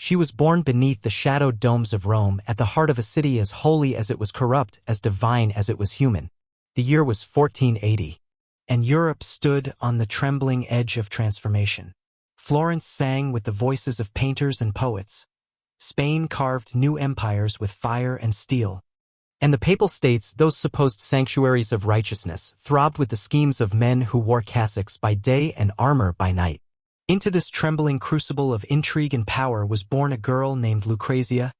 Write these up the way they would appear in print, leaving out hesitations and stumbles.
She was born beneath the shadowed domes of Rome at the heart of a city as holy as it was corrupt, as divine as it was human. The year was 1480, and Europe stood on the trembling edge of transformation. Florence sang with the voices of painters and poets. Spain carved new empires with fire and steel. And the Papal States, those supposed sanctuaries of righteousness, throbbed with the schemes of men who wore cassocks by day and armor by night. Into this trembling crucible of intrigue and power was born a girl named Lucrezia,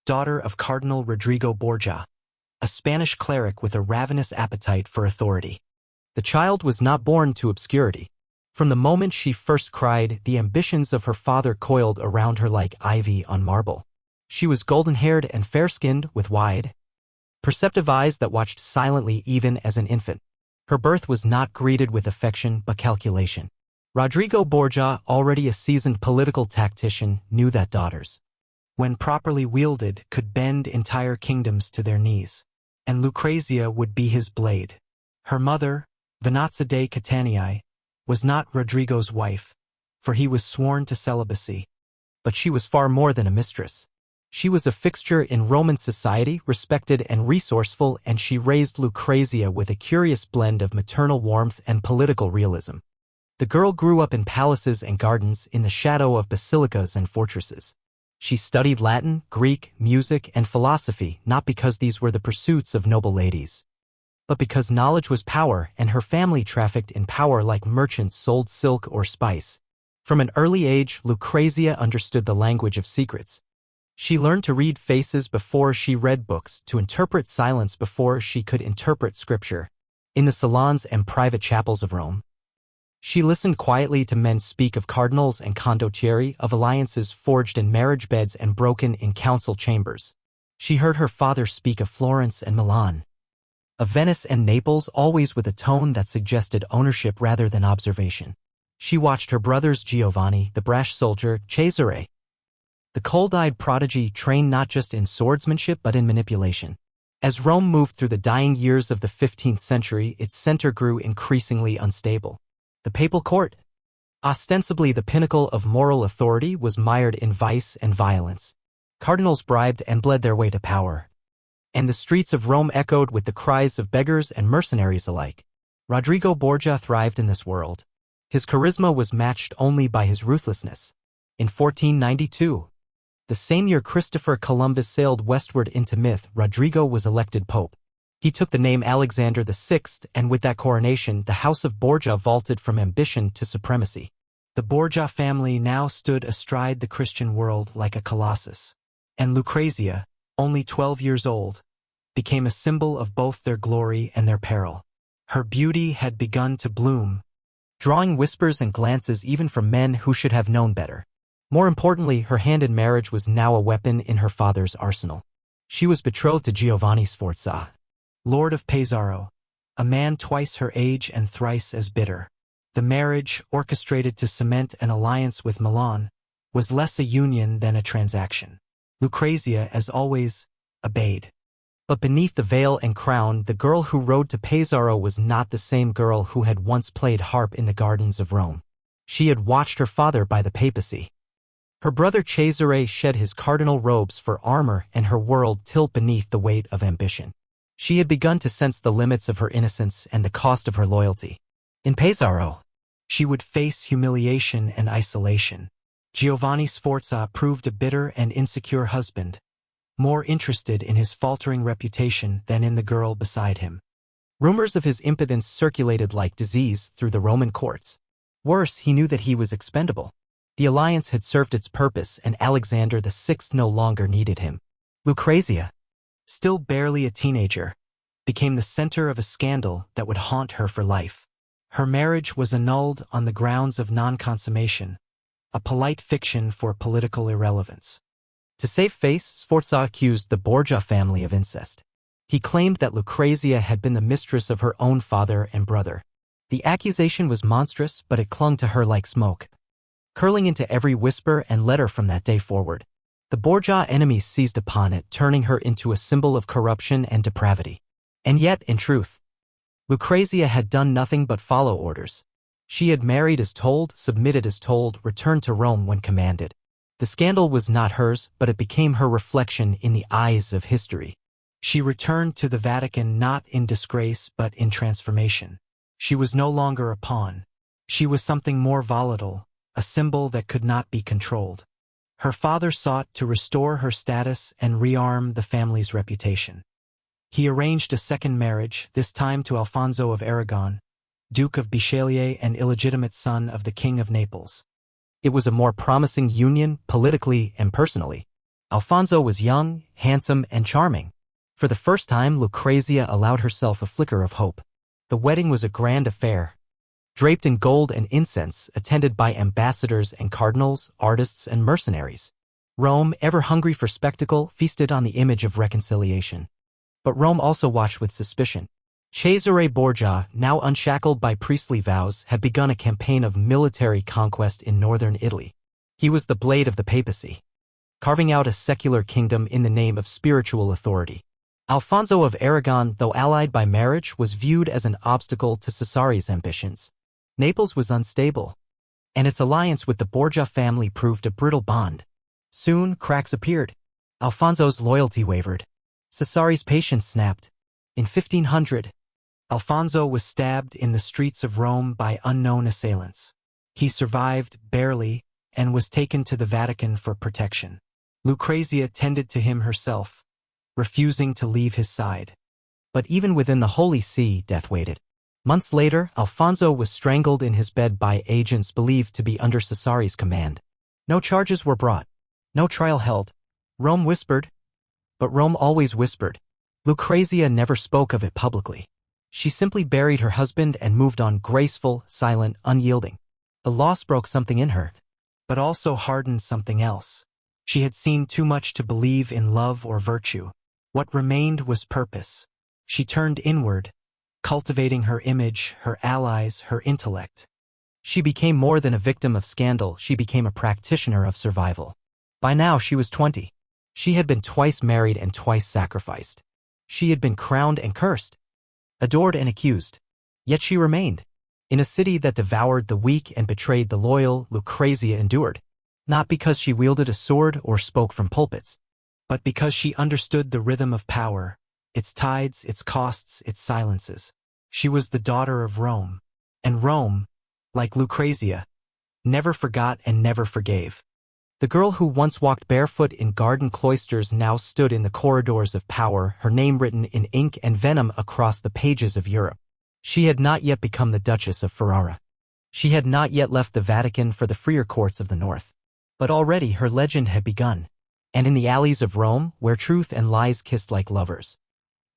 daughter of Cardinal Rodrigo Borgia, a Spanish cleric with a ravenous appetite for authority. The child was not born to obscurity. From the moment she first cried, the ambitions of her father coiled around her like ivy on marble. She was golden-haired and fair-skinned with wide, perceptive eyes that watched silently even as an infant. Her birth was not greeted with affection but calculation. Rodrigo Borgia, already a seasoned political tactician, knew that daughters, when properly wielded, could bend entire kingdoms to their knees. And Lucrezia would be his blade. Her mother, Venanza de Catania, was not Rodrigo's wife, for he was sworn to celibacy. But she was far more than a mistress. She was a fixture in Roman society, respected and resourceful, and she raised Lucrezia with a curious blend of maternal warmth and political realism. The girl grew up in palaces and gardens, in the shadow of basilicas and fortresses. She studied Latin, Greek, music, and philosophy, not because these were the pursuits of noble ladies, but because knowledge was power, and her family trafficked in power like merchants sold silk or spice. From an early age, Lucrezia understood the language of secrets. She learned to read faces before she read books, to interpret silence before she could interpret scripture. In the salons and private chapels of Rome, she listened quietly to men speak of cardinals and condottieri, of alliances forged in marriage beds and broken in council chambers. She heard her father speak of Florence and Milan, of Venice and Naples, always with a tone that suggested ownership rather than observation. She watched her brothers Giovanni, the brash soldier, Cesare, the cold-eyed prodigy, trained not just in swordsmanship but in manipulation. As Rome moved through the dying years of the 15th century, its center grew increasingly unstable. The papal court, ostensibly the pinnacle of moral authority, was mired in vice and violence. Cardinals bribed and bled their way to power, and the streets of Rome echoed with the cries of beggars and mercenaries alike. Rodrigo Borgia thrived in this world. His charisma was matched only by his ruthlessness. In 1492, the same year Christopher Columbus sailed westward into myth, Rodrigo was elected pope. He took the name Alexander VI, and with that coronation, the House of Borgia vaulted from ambition to supremacy. The Borgia family now stood astride the Christian world like a colossus. And Lucrezia, only 12 years old, became a symbol of both their glory and their peril. Her beauty had begun to bloom, drawing whispers and glances even from men who should have known better. More importantly, her hand in marriage was now a weapon in her father's arsenal. She was betrothed to Giovanni Sforza, Lord of Pesaro, a man twice her age and thrice as bitter. The marriage, orchestrated to cement an alliance with Milan, was less a union than a transaction. Lucrezia, as always, obeyed. But beneath the veil and crown, the girl who rode to Pesaro was not the same girl who had once played harp in the gardens of Rome. She had watched her father by the papacy. Her brother Cesare shed his cardinal robes for armor, and her world tilt beneath the weight of ambition. She had begun to sense the limits of her innocence and the cost of her loyalty. In Pesaro, she would face humiliation and isolation. Giovanni Sforza proved a bitter and insecure husband, more interested in his faltering reputation than in the girl beside him. Rumors of his impotence circulated like disease through the Roman courts. Worse, he knew that he was expendable. The alliance had served its purpose, and Alexander VI no longer needed him. Lucrezia, still barely a teenager, became the center of a scandal that would haunt her for life. Her marriage was annulled on the grounds of non-consummation, a polite fiction for political irrelevance. To save face, Sforza accused the Borgia family of incest. He claimed that Lucrezia had been the mistress of her own father and brother. The accusation was monstrous, but it clung to her like smoke, curling into every whisper and letter from that day forward. The Borgia enemies seized upon it, turning her into a symbol of corruption and depravity. And yet, in truth, Lucrezia had done nothing but follow orders. She had married as told, submitted as told, returned to Rome when commanded. The scandal was not hers, but it became her reflection in the eyes of history. She returned to the Vatican not in disgrace but in transformation. She was no longer a pawn. She was something more volatile, a symbol that could not be controlled. Her father sought to restore her status and rearm the family's reputation. He arranged a second marriage, this time to Alfonso of Aragon, Duke of Bisceglie and illegitimate son of the King of Naples. It was a more promising union politically and personally. Alfonso was young, handsome, and charming. For the first time, Lucrezia allowed herself a flicker of hope. The wedding was a grand affair, draped in gold and incense, attended by ambassadors and cardinals, artists and mercenaries. Rome, ever hungry for spectacle, feasted on the image of reconciliation. But Rome also watched with suspicion. Cesare Borgia, now unshackled by priestly vows, had begun a campaign of military conquest in northern Italy. He was the blade of the papacy, carving out a secular kingdom in the name of spiritual authority. Alfonso of Aragon, though allied by marriage, was viewed as an obstacle to Cesare's ambitions. Naples was unstable, and its alliance with the Borgia family proved a brittle bond. Soon, cracks appeared. Alfonso's loyalty wavered. Cesare's patience snapped. In 1500, Alfonso was stabbed in the streets of Rome by unknown assailants. He survived, barely, and was taken to the Vatican for protection. Lucrezia tended to him herself, refusing to leave his side. But even within the Holy See, death waited. Months later, Alfonso was strangled in his bed by agents believed to be under Cesare's command. No charges were brought. No trial held. Rome whispered. But Rome always whispered. Lucrezia never spoke of it publicly. She simply buried her husband and moved on, graceful, silent, unyielding. The loss broke something in her, but also hardened something else. She had seen too much to believe in love or virtue. What remained was purpose. She turned inward, cultivating her image, her allies, her intellect. She became more than a victim of scandal, she became a practitioner of survival. By now she was 20. She had been twice married and twice sacrificed. She had been crowned and cursed, adored and accused. Yet she remained. In a city that devoured the weak and betrayed the loyal, Lucrezia endured. Not because she wielded a sword or spoke from pulpits, but because she understood the rhythm of power, its tides, its costs, its silences. She was the daughter of Rome. And Rome, like Lucrezia, never forgot and never forgave. The girl who once walked barefoot in garden cloisters now stood in the corridors of power, her name written in ink and venom across the pages of Europe. She had not yet become the Duchess of Ferrara. She had not yet left the Vatican for the freer courts of the north. But already her legend had begun. And in the alleys of Rome, where truth and lies kissed like lovers,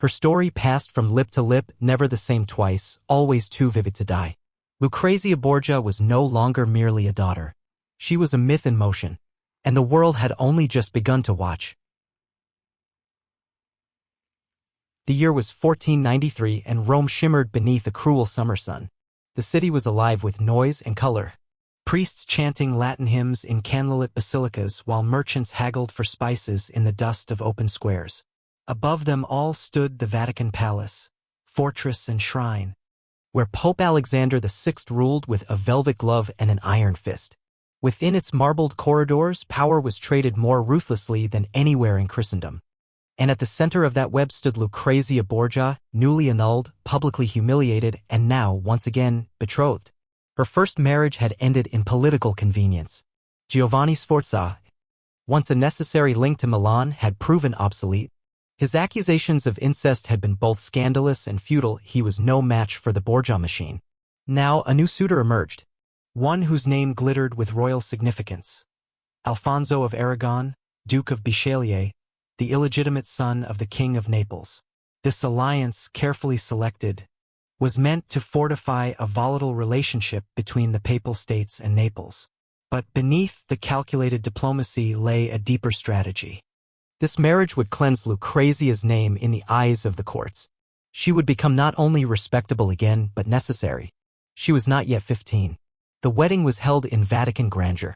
her story passed from lip to lip, never the same twice, always too vivid to die. Lucrezia Borgia was no longer merely a daughter. She was a myth in motion, and the world had only just begun to watch. The year was 1493, and Rome shimmered beneath a cruel summer sun. The city was alive with noise and color. Priests chanting Latin hymns in candlelit basilicas while merchants haggled for spices in the dust of open squares. Above them all stood the Vatican Palace, fortress and shrine, where Pope Alexander VI ruled with a velvet glove and an iron fist. Within its marbled corridors, power was traded more ruthlessly than anywhere in Christendom. And at the center of that web stood Lucrezia Borgia, newly annulled, publicly humiliated, and now, once again, betrothed. Her first marriage had ended in political convenience. Giovanni Sforza, once a necessary link to Milan, had proven obsolete. His accusations of incest had been both scandalous and futile. He was no match for the Borgia machine. Now a new suitor emerged, one whose name glittered with royal significance. Alfonso of Aragon, Duke of Bisceglie, the illegitimate son of the King of Naples. This alliance, carefully selected, was meant to fortify a volatile relationship between the Papal States and Naples. But beneath the calculated diplomacy lay a deeper strategy. This marriage would cleanse Lucrezia's name in the eyes of the courts. She would become not only respectable again, but necessary. She was not yet 15. The wedding was held in Vatican grandeur.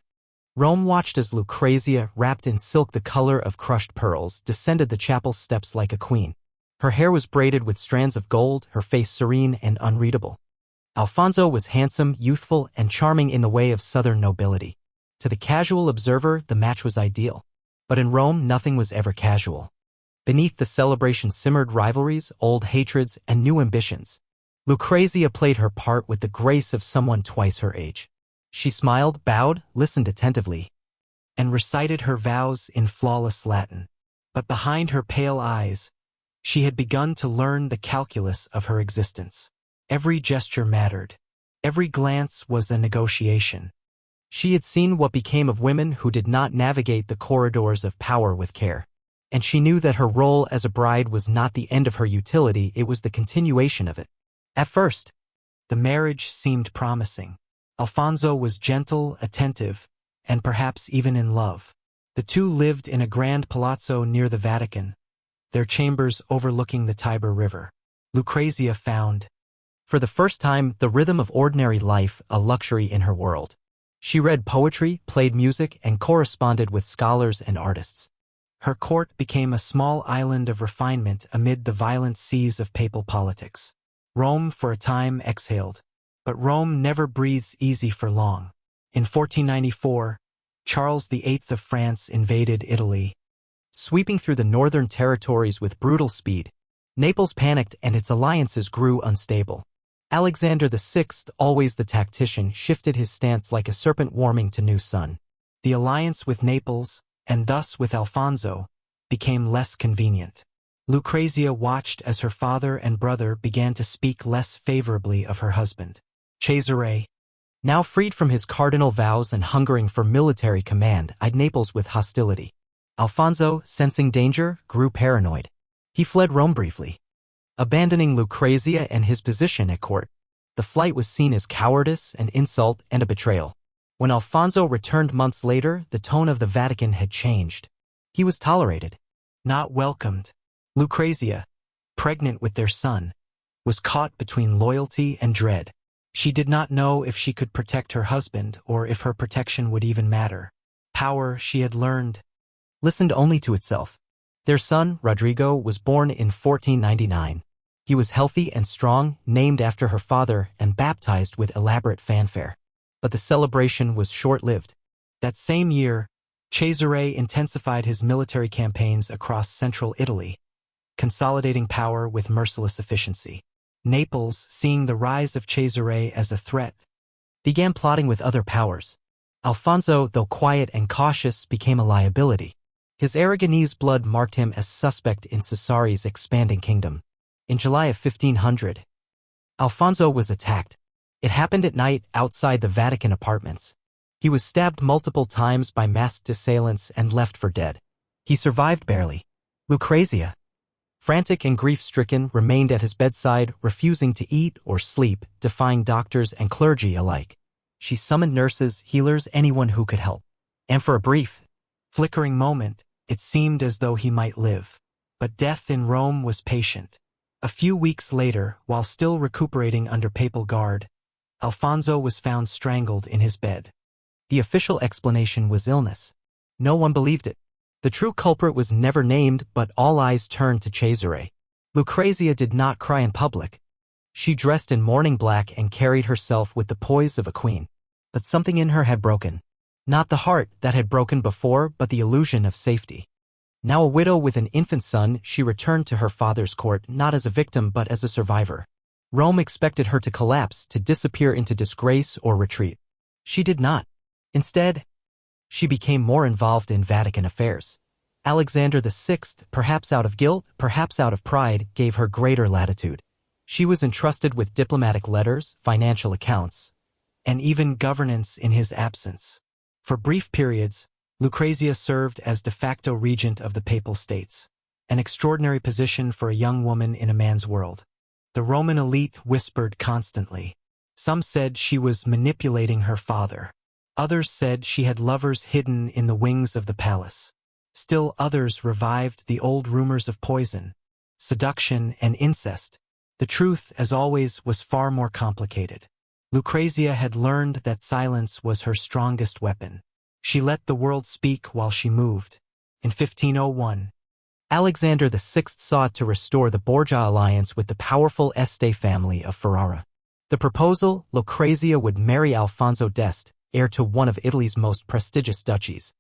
Rome watched as Lucrezia, wrapped in silk the color of crushed pearls, descended the chapel steps like a queen. Her hair was braided with strands of gold, her face serene and unreadable. Alfonso was handsome, youthful, and charming in the way of southern nobility. To the casual observer, the match was ideal. But in Rome, nothing was ever casual. Beneath the celebration simmered rivalries, old hatreds, and new ambitions. Lucrezia played her part with the grace of someone twice her age. She smiled, bowed, listened attentively, and recited her vows in flawless Latin. But behind her pale eyes, she had begun to learn the calculus of her existence. Every gesture mattered. Every glance was a negotiation. She had seen what became of women who did not navigate the corridors of power with care. And she knew that her role as a bride was not the end of her utility, it was the continuation of it. At first, the marriage seemed promising. Alfonso was gentle, attentive, and perhaps even in love. The two lived in a grand palazzo near the Vatican, their chambers overlooking the Tiber River. Lucrezia found, for the first time, the rhythm of ordinary life, a luxury in her world. She read poetry, played music, and corresponded with scholars and artists. Her court became a small island of refinement amid the violent seas of papal politics. Rome for a time exhaled. But Rome never breathes easy for long. In 1494, Charles VIII of France invaded Italy. Sweeping through the northern territories with brutal speed, Naples panicked and its alliances grew unstable. Alexander VI, always the tactician, shifted his stance like a serpent warming to new sun. The alliance with Naples, and thus with Alfonso, became less convenient. Lucrezia watched as her father and brother began to speak less favorably of her husband. Cesare, now freed from his cardinal vows and hungering for military command, eyed Naples with hostility. Alfonso, sensing danger, grew paranoid. He fled Rome briefly, abandoning Lucrezia and his position at court. The flight was seen as cowardice, an insult, and a betrayal. When Alfonso returned months later, the tone of the Vatican had changed. He was tolerated, not welcomed. Lucrezia, pregnant with their son, was caught between loyalty and dread. She did not know if she could protect her husband or if her protection would even matter. Power, she had learned, listened only to itself. Their son, Rodrigo, was born in 1499. He was healthy and strong, named after her father, and baptized with elaborate fanfare. But the celebration was short-lived. That same year, Cesare intensified his military campaigns across central Italy, consolidating power with merciless efficiency. Naples, seeing the rise of Cesare as a threat, began plotting with other powers. Alfonso, though quiet and cautious, became a liability. His Aragonese blood marked him as suspect in Cesare's expanding kingdom. In July of 1500, Alfonso was attacked. It happened at night outside the Vatican apartments. He was stabbed multiple times by masked assailants and left for dead. He survived barely. Lucrezia, frantic and grief-stricken, remained at his bedside, refusing to eat or sleep, defying doctors and clergy alike. She summoned nurses, healers, anyone who could help. And for a brief, flickering moment, it seemed as though he might live. But death in Rome was patient. A few weeks later, while still recuperating under papal guard, Alfonso was found strangled in his bed. The official explanation was illness. No one believed it. The true culprit was never named, but all eyes turned to Cesare. Lucrezia did not cry in public. She dressed in mourning black and carried herself with the poise of a queen. But something in her had broken. Not the heart that had broken before, but the illusion of safety. Now a widow with an infant son, she returned to her father's court not as a victim but as a survivor. Rome expected her to collapse, to disappear into disgrace or retreat. She did not. Instead, she became more involved in Vatican affairs. Alexander VI, perhaps out of guilt, perhaps out of pride, gave her greater latitude. She was entrusted with diplomatic letters, financial accounts, and even governance in his absence. For brief periods, Lucrezia served as de facto regent of the Papal States, an extraordinary position for a young woman in a man's world. The Roman elite whispered constantly. Some said she was manipulating her father. Others said she had lovers hidden in the wings of the palace. Still others revived the old rumors of poison, seduction, and incest. The truth, as always, was far more complicated. Lucrezia had learned that silence was her strongest weapon. She let the world speak while she moved. In 1501, Alexander VI sought to restore the Borgia alliance with the powerful Este family of Ferrara. The proposal, Lucrezia would marry Alfonso d'Este, heir to one of Italy's most prestigious duchies.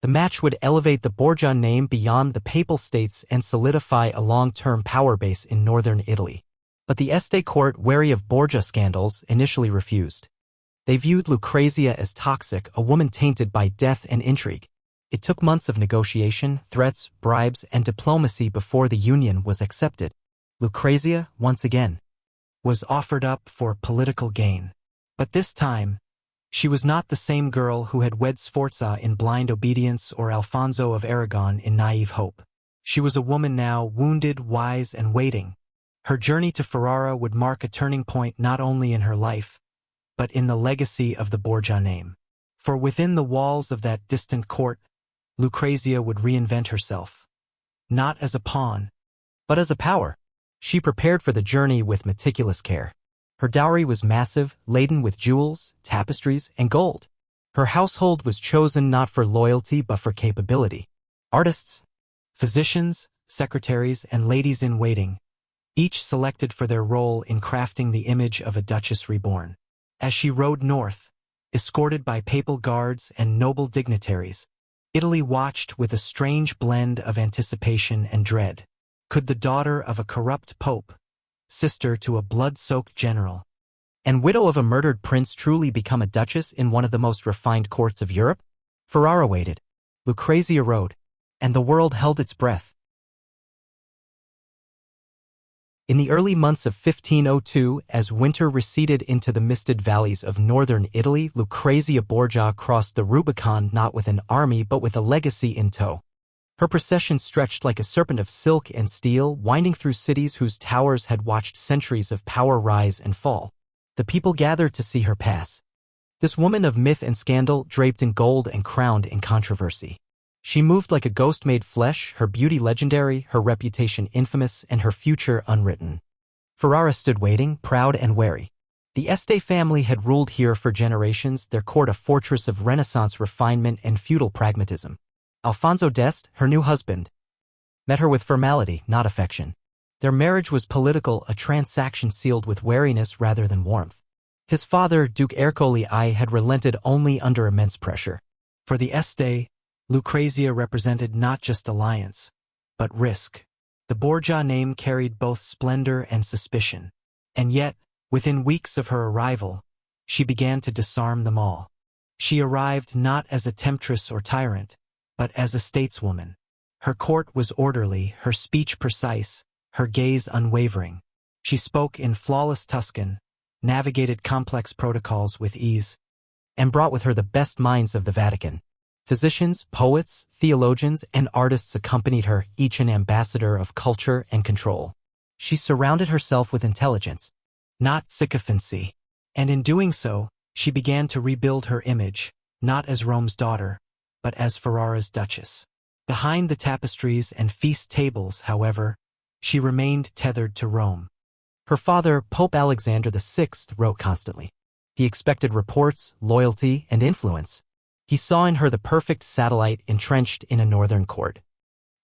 The match would elevate the Borgia name beyond the Papal States and solidify a long-term power base in northern Italy. But the Este court, wary of Borgia scandals, initially refused. They viewed Lucrezia as toxic, a woman tainted by death and intrigue. It took months of negotiation, threats, bribes, and diplomacy before the union was accepted. Lucrezia, once again, was offered up for political gain. But this time, she was not the same girl who had wed Sforza in blind obedience or Alfonso of Aragon in naive hope. She was a woman now, wounded, wise, and waiting. Her journey to Ferrara would mark a turning point not only in her life, but in the legacy of the Borgia name. For within the walls of that distant court, Lucrezia would reinvent herself. Not as a pawn, but as a power. She prepared for the journey with meticulous care. Her dowry was massive, laden with jewels, tapestries, and gold. Her household was chosen not for loyalty but for capability. Artists, physicians, secretaries, and ladies-in-waiting, each selected for their role in crafting the image of a duchess reborn. As she rode north, escorted by papal guards and noble dignitaries, Italy watched with a strange blend of anticipation and dread. Could the daughter of a corrupt pope, sister to a blood-soaked general, and widow of a murdered prince truly become a duchess in one of the most refined courts of Europe? Ferrara waited, Lucrezia rode, and the world held its breath. In the early months of 1502, as winter receded into the misted valleys of northern Italy, Lucrezia Borgia crossed the Rubicon not with an army but with a legacy in tow. Her procession stretched like a serpent of silk and steel, winding through cities whose towers had watched centuries of power rise and fall. The people gathered to see her pass. This woman of myth and scandal, draped in gold and crowned in controversy. She moved like a ghost made flesh, her beauty legendary, her reputation infamous, and her future unwritten. Ferrara stood waiting, proud and wary. The Este family had ruled here for generations, their court a fortress of Renaissance refinement and feudal pragmatism. Alfonso d'Este, her new husband, met her with formality, not affection. Their marriage was political, a transaction sealed with wariness rather than warmth. His father, Duke Ercole I, had relented only under immense pressure. For the Este, Lucrezia represented not just alliance, but risk. The Borgia name carried both splendor and suspicion. And yet, within weeks of her arrival, she began to disarm them all. She arrived not as a temptress or tyrant, but as a stateswoman. Her court was orderly, her speech precise, her gaze unwavering. She spoke in flawless Tuscan, navigated complex protocols with ease, and brought with her the best minds of the Vatican. Physicians, poets, theologians, and artists accompanied her, each an ambassador of culture and control. She surrounded herself with intelligence, not sycophancy, and in doing so, she began to rebuild her image, not as Rome's daughter, but as Ferrara's duchess. Behind the tapestries and feast tables, however, she remained tethered to Rome. Her father, Pope Alexander VI, wrote constantly. He expected reports, loyalty, and influence. He saw in her the perfect satellite entrenched in a northern court,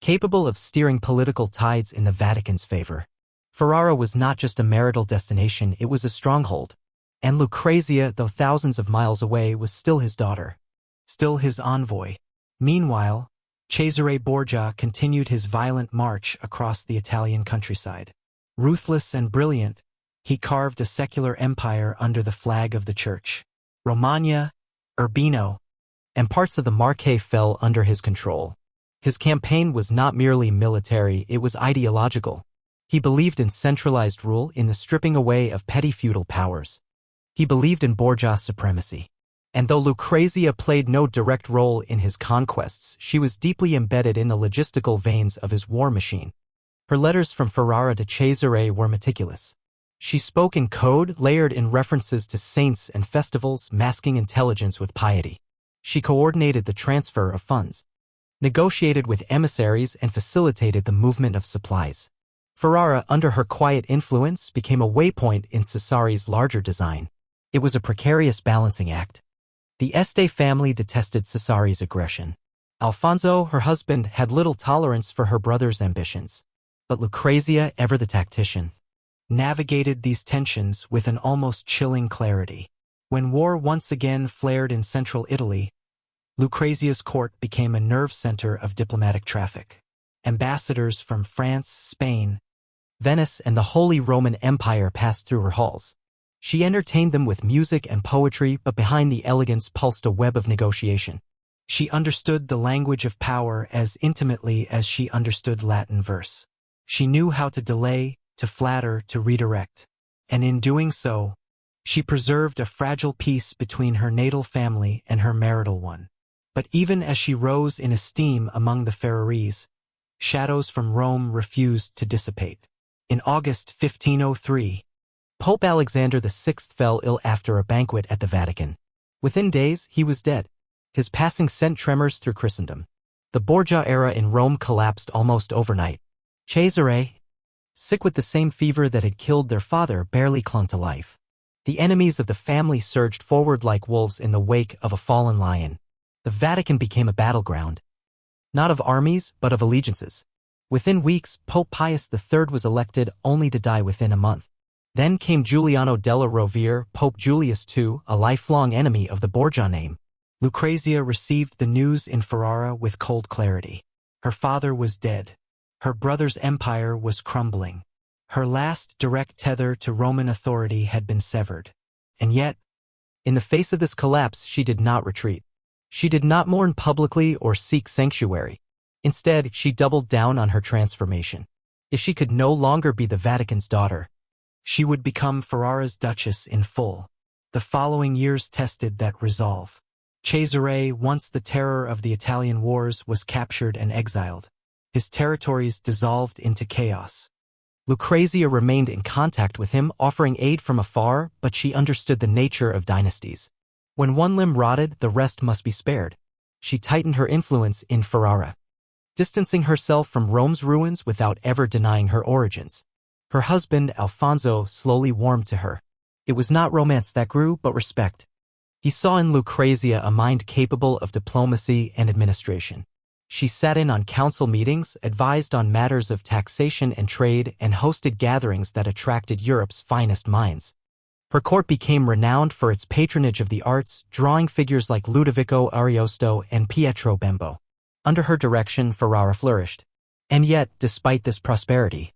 capable of steering political tides in the Vatican's favor. Ferrara was not just a marital destination, it was a stronghold. And Lucrezia, though thousands of miles away, was still his daughter, still his envoy. Meanwhile, Cesare Borgia continued his violent march across the Italian countryside. Ruthless and brilliant, he carved a secular empire under the flag of the church. Romagna, Urbino, and parts of the Marche fell under his control. His campaign was not merely military, it was ideological. He believed in centralized rule, in the stripping away of petty feudal powers. He believed in Borgia supremacy. And though Lucrezia played no direct role in his conquests, she was deeply embedded in the logistical veins of his war machine. Her letters from Ferrara to Cesare were meticulous. She spoke in code, layered in references to saints and festivals, masking intelligence with piety. She coordinated the transfer of funds, negotiated with emissaries, and facilitated the movement of supplies. Ferrara, under her quiet influence, became a waypoint in Cesare's larger design. It was a precarious balancing act. The Este family detested Cesare's aggression. Alfonso, her husband, had little tolerance for her brother's ambitions. But Lucrezia, ever the tactician, navigated these tensions with an almost chilling clarity. When war once again flared in central Italy, Lucrezia's court became a nerve center of diplomatic traffic. Ambassadors from France, Spain, Venice, and the Holy Roman Empire passed through her halls. She entertained them with music and poetry, but behind the elegance pulsed a web of negotiation. She understood the language of power as intimately as she understood Latin verse. She knew how to delay, to flatter, to redirect. And in doing so, she preserved a fragile peace between her natal family and her marital one. But even as she rose in esteem among the Ferrarese, shadows from Rome refused to dissipate. In August 1503, Pope Alexander VI fell ill after a banquet at the Vatican. Within days, he was dead. His passing sent tremors through Christendom. The Borgia era in Rome collapsed almost overnight. Cesare, sick with the same fever that had killed their father, barely clung to life. The enemies of the family surged forward like wolves in the wake of a fallen lion. The Vatican became a battleground, not of armies, but of allegiances. Within weeks, Pope Pius III was elected, only to die within a month. Then came Giuliano della Rovere, Pope Julius II, a lifelong enemy of the Borgia name. Lucrezia received the news in Ferrara with cold clarity. Her father was dead. Her brother's empire was crumbling. Her last direct tether to Roman authority had been severed. And yet, in the face of this collapse, she did not retreat. She did not mourn publicly or seek sanctuary. Instead, she doubled down on her transformation. If she could no longer be the Vatican's daughter, she would become Ferrara's duchess in full. The following years tested that resolve. Cesare, once the terror of the Italian wars, was captured and exiled. His territories dissolved into chaos. Lucrezia remained in contact with him, offering aid from afar, but she understood the nature of dynasties. When one limb rotted, the rest must be spared. She tightened her influence in Ferrara, distancing herself from Rome's ruins without ever denying her origins. Her husband, Alfonso, slowly warmed to her. It was not romance that grew, but respect. He saw in Lucrezia a mind capable of diplomacy and administration. She sat in on council meetings, advised on matters of taxation and trade, and hosted gatherings that attracted Europe's finest minds. Her court became renowned for its patronage of the arts, drawing figures like Ludovico Ariosto and Pietro Bembo. Under her direction, Ferrara flourished. And yet, despite this prosperity,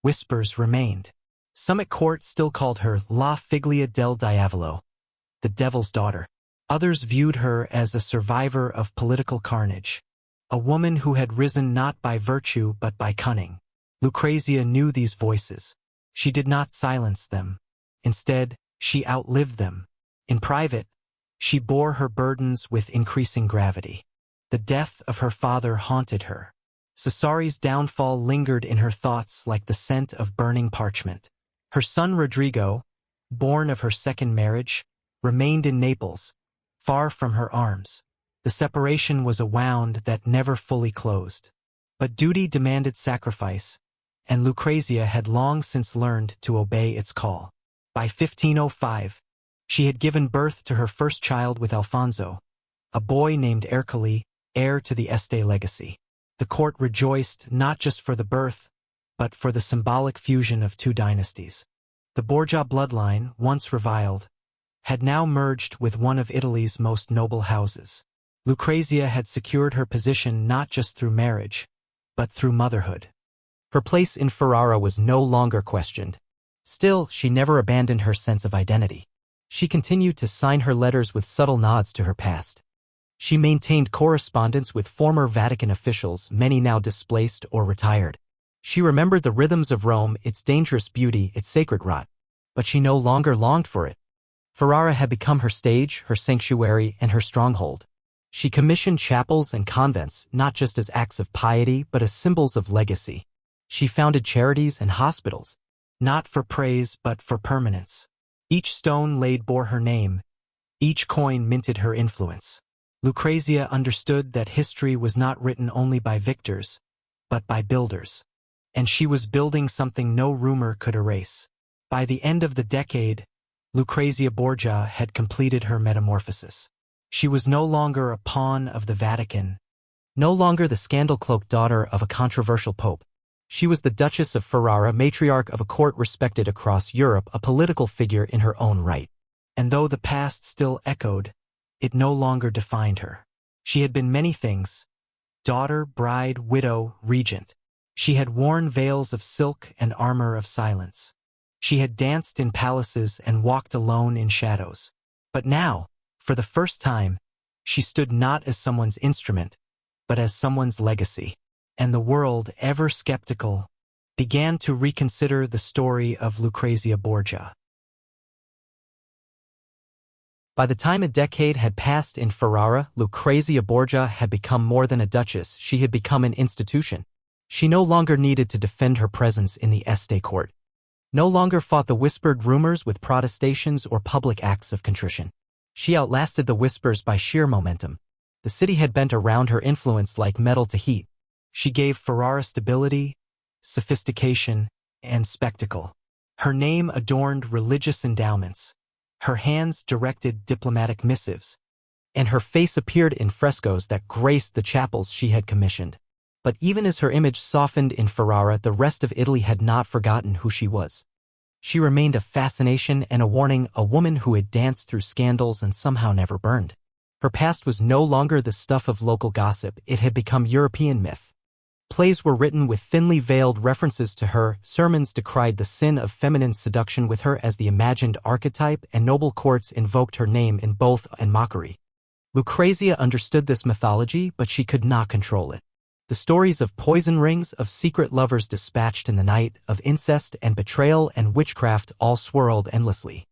whispers remained. Some at court still called her La Figlia del Diavolo, the devil's daughter. Others viewed her as a survivor of political carnage, a woman who had risen not by virtue but by cunning. Lucrezia knew these voices. She did not silence them. Instead, she outlived them. In private, she bore her burdens with increasing gravity. The death of her father haunted her. Cesare's downfall lingered in her thoughts like the scent of burning parchment. Her son Rodrigo, born of her second marriage, remained in Naples, far from her arms. The separation was a wound that never fully closed. But duty demanded sacrifice, and Lucrezia had long since learned to obey its call. By 1505, she had given birth to her first child with Alfonso, a boy named Ercole, heir to the Este legacy. The court rejoiced not just for the birth, but for the symbolic fusion of two dynasties. The Borgia bloodline, once reviled, had now merged with one of Italy's most noble houses. Lucrezia had secured her position not just through marriage, but through motherhood. Her place in Ferrara was no longer questioned. Still, she never abandoned her sense of identity. She continued to sign her letters with subtle nods to her past. She maintained correspondence with former Vatican officials, many now displaced or retired. She remembered the rhythms of Rome, its dangerous beauty, its sacred rot. But she no longer longed for it. Ferrara had become her stage, her sanctuary, and her stronghold. She commissioned chapels and convents, not just as acts of piety, but as symbols of legacy. She founded charities and hospitals, not for praise but for permanence. Each stone laid bore her name. Each coin minted her influence. Lucrezia understood that history was not written only by victors, but by builders. And she was building something no rumor could erase. By the end of the decade, Lucrezia Borgia had completed her metamorphosis. She was no longer a pawn of the Vatican, no longer the scandal-cloaked daughter of a controversial pope. She was the Duchess of Ferrara, matriarch of a court respected across Europe, a political figure in her own right. And though the past still echoed, it no longer defined her. She had been many things: daughter, bride, widow, regent. She had worn veils of silk and armor of silence. She had danced in palaces and walked alone in shadows. But now, for the first time, she stood not as someone's instrument, but as someone's legacy. And the world, ever skeptical, began to reconsider the story of Lucrezia Borgia. By the time a decade had passed in Ferrara, Lucrezia Borgia had become more than a duchess. She had become an institution. She no longer needed to defend her presence in the estate court. No longer fought the whispered rumors with protestations or public acts of contrition. She outlasted the whispers by sheer momentum. The city had bent around her influence like metal to heat. She gave Ferrara stability, sophistication, and spectacle. Her name adorned religious endowments. Her hands directed diplomatic missives, and her face appeared in frescoes that graced the chapels she had commissioned. But even as her image softened in Ferrara, the rest of Italy had not forgotten who she was. She remained a fascination and a warning, a woman who had danced through scandals and somehow never burned. Her past was no longer the stuff of local gossip, it had become European myth. Plays were written with thinly veiled references to her, sermons decried the sin of feminine seduction with her as the imagined archetype, and noble courts invoked her name in both and mockery. Lucrezia understood this mythology, but she could not control it. The stories of poison rings, of secret lovers dispatched in the night, of incest and betrayal and witchcraft all swirled endlessly.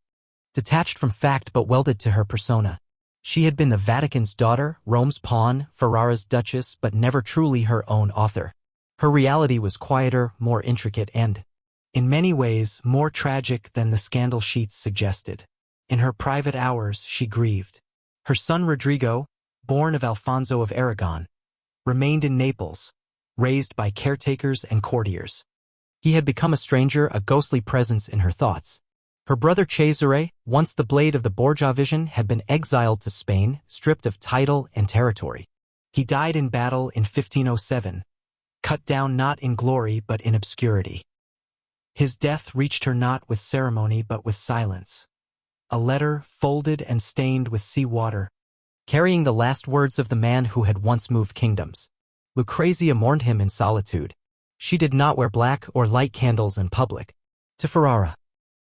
Detached from fact but welded to her persona. She had been the Vatican's daughter, Rome's pawn, Ferrara's duchess, but never truly her own author. Her reality was quieter, more intricate and, in many ways, more tragic than the scandal sheets suggested. In her private hours, she grieved. Her son Rodrigo, born of Alfonso of Aragon, remained in Naples, raised by caretakers and courtiers. He had become a stranger, a ghostly presence in her thoughts. Her brother Cesare, once the blade of the Borgia vision, had been exiled to Spain, stripped of title and territory. He died in battle in 1507, cut down not in glory but in obscurity. His death reached her not with ceremony but with silence. A letter folded and stained with sea water, carrying the last words of the man who had once moved kingdoms. Lucrezia mourned him in solitude. She did not wear black or light candles in public. To Ferrara,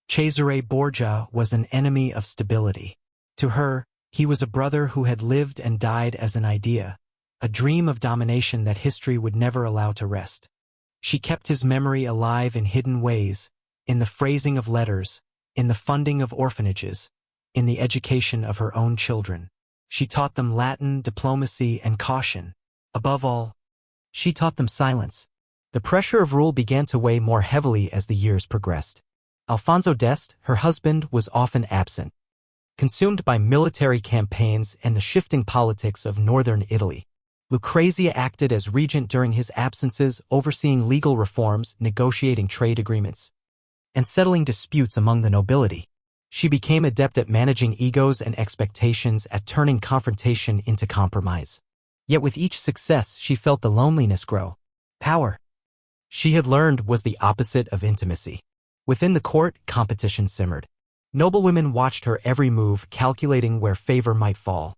Cesare Borgia was an enemy of stability. To her, he was a brother who had lived and died as an idea, a dream of domination that history would never allow to rest. She kept his memory alive in hidden ways, in the phrasing of letters, in the funding of orphanages, in the education of her own children. She taught them Latin, diplomacy, and caution. Above all, she taught them silence. The pressure of rule began to weigh more heavily as the years progressed. Alfonso d'Este, her husband, was often absent, consumed by military campaigns and the shifting politics of northern Italy. Lucrezia acted as regent during his absences, overseeing legal reforms, negotiating trade agreements, and settling disputes among the nobility. She became adept at managing egos and expectations, at turning confrontation into compromise. Yet with each success, she felt the loneliness grow. Power, she had learned, was the opposite of intimacy. Within the court, competition simmered. Noblewomen watched her every move, calculating where favor might fall.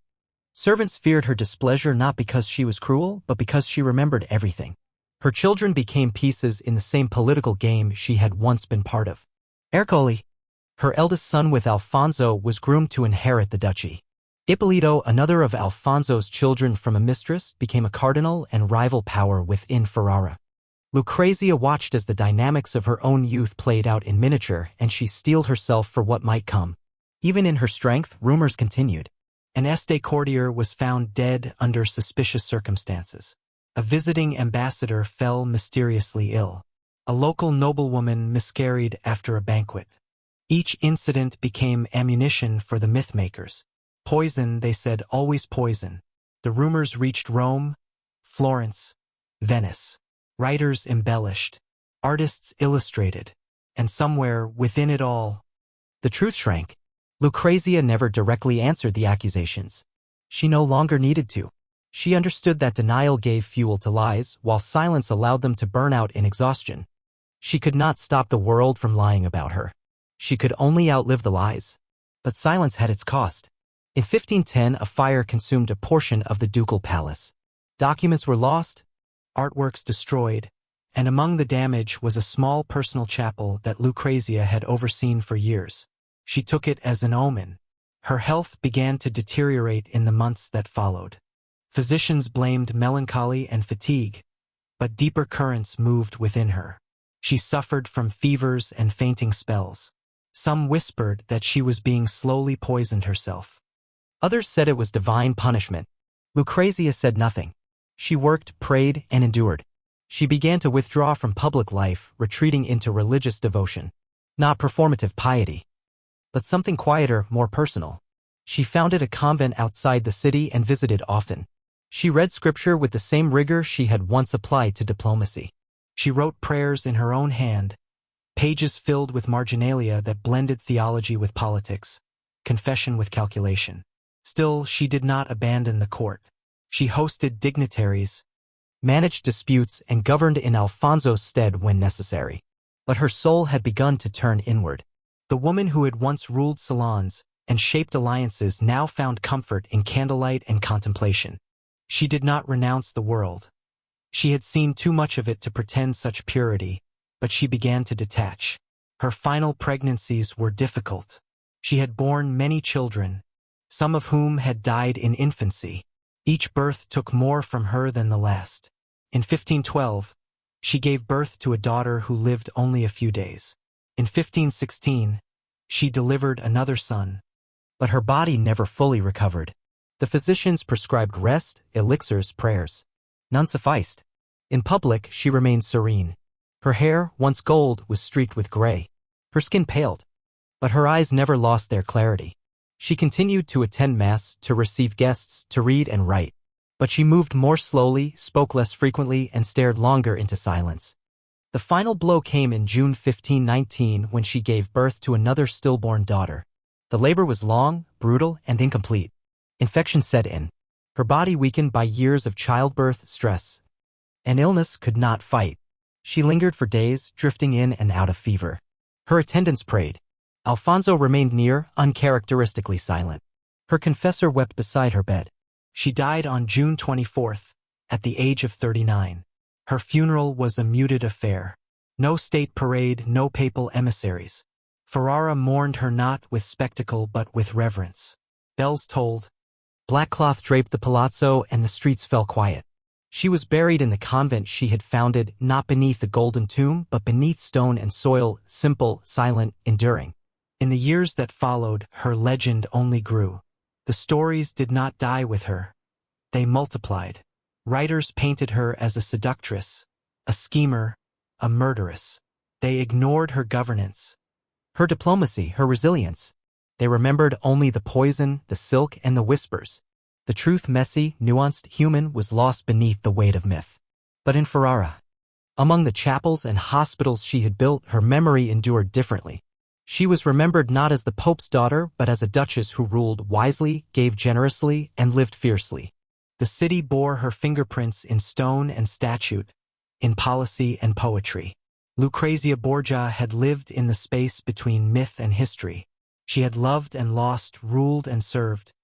Servants feared her displeasure not because she was cruel, but because she remembered everything. Her children became pieces in the same political game she had once been part of. Ercole, her eldest son with Alfonso, was groomed to inherit the duchy. Ippolito, another of Alfonso's children from a mistress, became a cardinal and rival power within Ferrara. Lucrezia watched as the dynamics of her own youth played out in miniature, and she steeled herself for what might come. Even in her strength, rumors continued. An estate courtier was found dead under suspicious circumstances. A visiting ambassador fell mysteriously ill. A local noblewoman miscarried after a banquet. Each incident became ammunition for the mythmakers. Poison, they said, always poison. The rumors reached Rome, Florence, Venice. Writers embellished, artists illustrated, and somewhere within it all, the truth shrank. Lucrezia never directly answered the accusations. She no longer needed to. She understood that denial gave fuel to lies, while silence allowed them to burn out in exhaustion. She could not stop the world from lying about her. She could only outlive the lies. But silence had its cost. In 1510, a fire consumed a portion of the ducal palace. Documents were lost, artworks destroyed, and among the damage was a small personal chapel that Lucrezia had overseen for years. She took it as an omen. Her health began to deteriorate in the months that followed. Physicians blamed melancholy and fatigue, but deeper currents moved within her. She suffered from fevers and fainting spells. Some whispered that she was being slowly poisoned herself. Others said it was divine punishment. Lucrezia said nothing. She worked, prayed, and endured. She began to withdraw from public life, retreating into religious devotion. Not performative piety, but something quieter, more personal. She founded a convent outside the city and visited often. She read scripture with the same rigor she had once applied to diplomacy. She wrote prayers in her own hand, pages filled with marginalia that blended theology with politics, confession with calculation. Still, she did not abandon the court. She hosted dignitaries, managed disputes, and governed in Alfonso's stead when necessary. But her soul had begun to turn inward. The woman who had once ruled salons and shaped alliances now found comfort in candlelight and contemplation. She did not renounce the world. She had seen too much of it to pretend such purity, but she began to detach. Her final pregnancies were difficult. She had borne many children, some of whom had died in infancy. Each birth took more from her than the last. In 1512, she gave birth to a daughter who lived only a few days. In 1516, she delivered another son, but her body never fully recovered. The physicians prescribed rest, elixirs, prayers. None sufficed. In public, she remained serene. Her hair, once gold, was streaked with gray. Her skin paled, but her eyes never lost their clarity. She continued to attend Mass, to receive guests, to read and write. But she moved more slowly, spoke less frequently, and stared longer into silence. The final blow came in June 1519 when she gave birth to another stillborn daughter. The labor was long, brutal, and incomplete. Infection set in. Her body weakened by years of childbirth, stress, and illness could not fight. She lingered for days, drifting in and out of fever. Her attendants prayed. Alfonso remained near, uncharacteristically silent. Her confessor wept beside her bed. She died on June 24th, at the age of 39. Her funeral was a muted affair. No state parade, no papal emissaries. Ferrara mourned her not with spectacle but with reverence. Bells tolled. Black cloth draped the palazzo and the streets fell quiet. She was buried in the convent she had founded, not beneath the golden tomb, but beneath stone and soil, simple, silent, enduring. In the years that followed, her legend only grew. The stories did not die with her. They multiplied. Writers painted her as a seductress, a schemer, a murderess. They ignored her governance, her diplomacy, her resilience. They remembered only the poison, the silk, and the whispers. The truth, messy, nuanced, human, was lost beneath the weight of myth. But in Ferrara, among the chapels and hospitals she had built, her memory endured differently. She was remembered not as the Pope's daughter, but as a duchess who ruled wisely, gave generously, and lived fiercely. The city bore her fingerprints in stone and statute, in policy and poetry. Lucrezia Borgia had lived in the space between myth and history. She had loved and lost, ruled and served,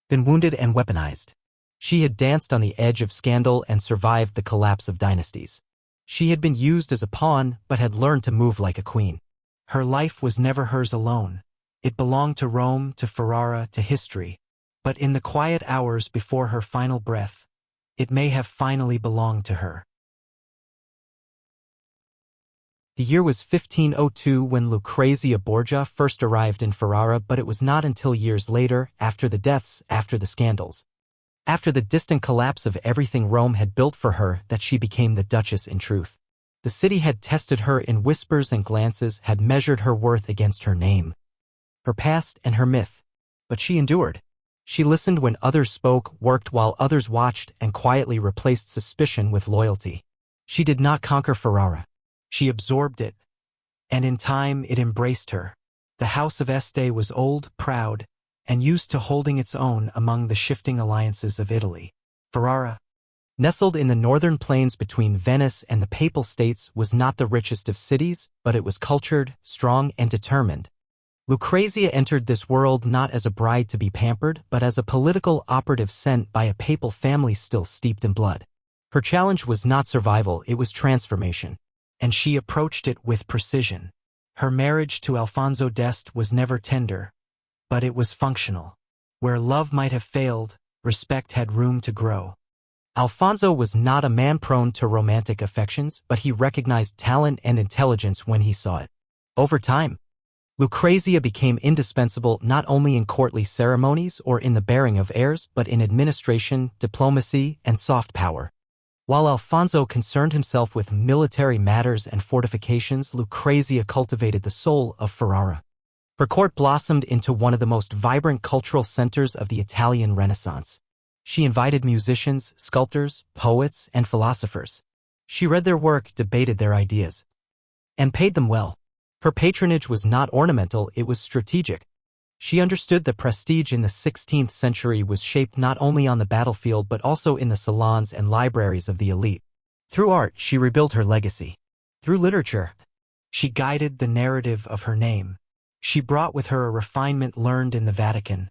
been wounded and weaponized. She had danced on the edge of scandal and survived the collapse of dynasties. She had been used as a pawn, but had learned to move like a queen. Her life was never hers alone. It belonged to Rome, to Ferrara, to history. But in the quiet hours before her final breath, it may have finally belonged to her. The year was 1502 when Lucrezia Borgia first arrived in Ferrara, but it was not until years later, after the deaths, after the scandals, after the distant collapse of everything Rome had built for her, that she became the Duchess in truth. The city had tested her in whispers and glances, had measured her worth against her name, her past and her myth. But she endured. She listened when others spoke, worked while others watched, and quietly replaced suspicion with loyalty. She did not conquer Ferrara. She absorbed it, and in time it embraced her. The House of Este was old, proud, and used to holding its own among the shifting alliances of Italy. Ferrara, nestled in the northern plains between Venice and the Papal States, was not the richest of cities, but it was cultured, strong, and determined. Lucrezia entered this world not as a bride to be pampered, but as a political operative sent by a papal family still steeped in blood. Her challenge was not survival, it was transformation. And she approached it with precision. Her marriage to Alfonso d'Este was never tender, but it was functional. Where love might have failed, respect had room to grow. Alfonso was not a man prone to romantic affections, but he recognized talent and intelligence when he saw it. Over time, Lucrezia became indispensable not only in courtly ceremonies or in the bearing of heirs, but in administration, diplomacy, and soft power. While Alfonso concerned himself with military matters and fortifications, Lucrezia cultivated the soul of Ferrara. Her court blossomed into one of the most vibrant cultural centers of the Italian Renaissance. She invited musicians, sculptors, poets, and philosophers. She read their work, debated their ideas, and paid them well. Her patronage was not ornamental, it was strategic. She understood that prestige in the 16th century was shaped not only on the battlefield but also in the salons and libraries of the elite. Through art, she rebuilt her legacy. Through literature, she guided the narrative of her name. She brought with her a refinement learned in the Vatican.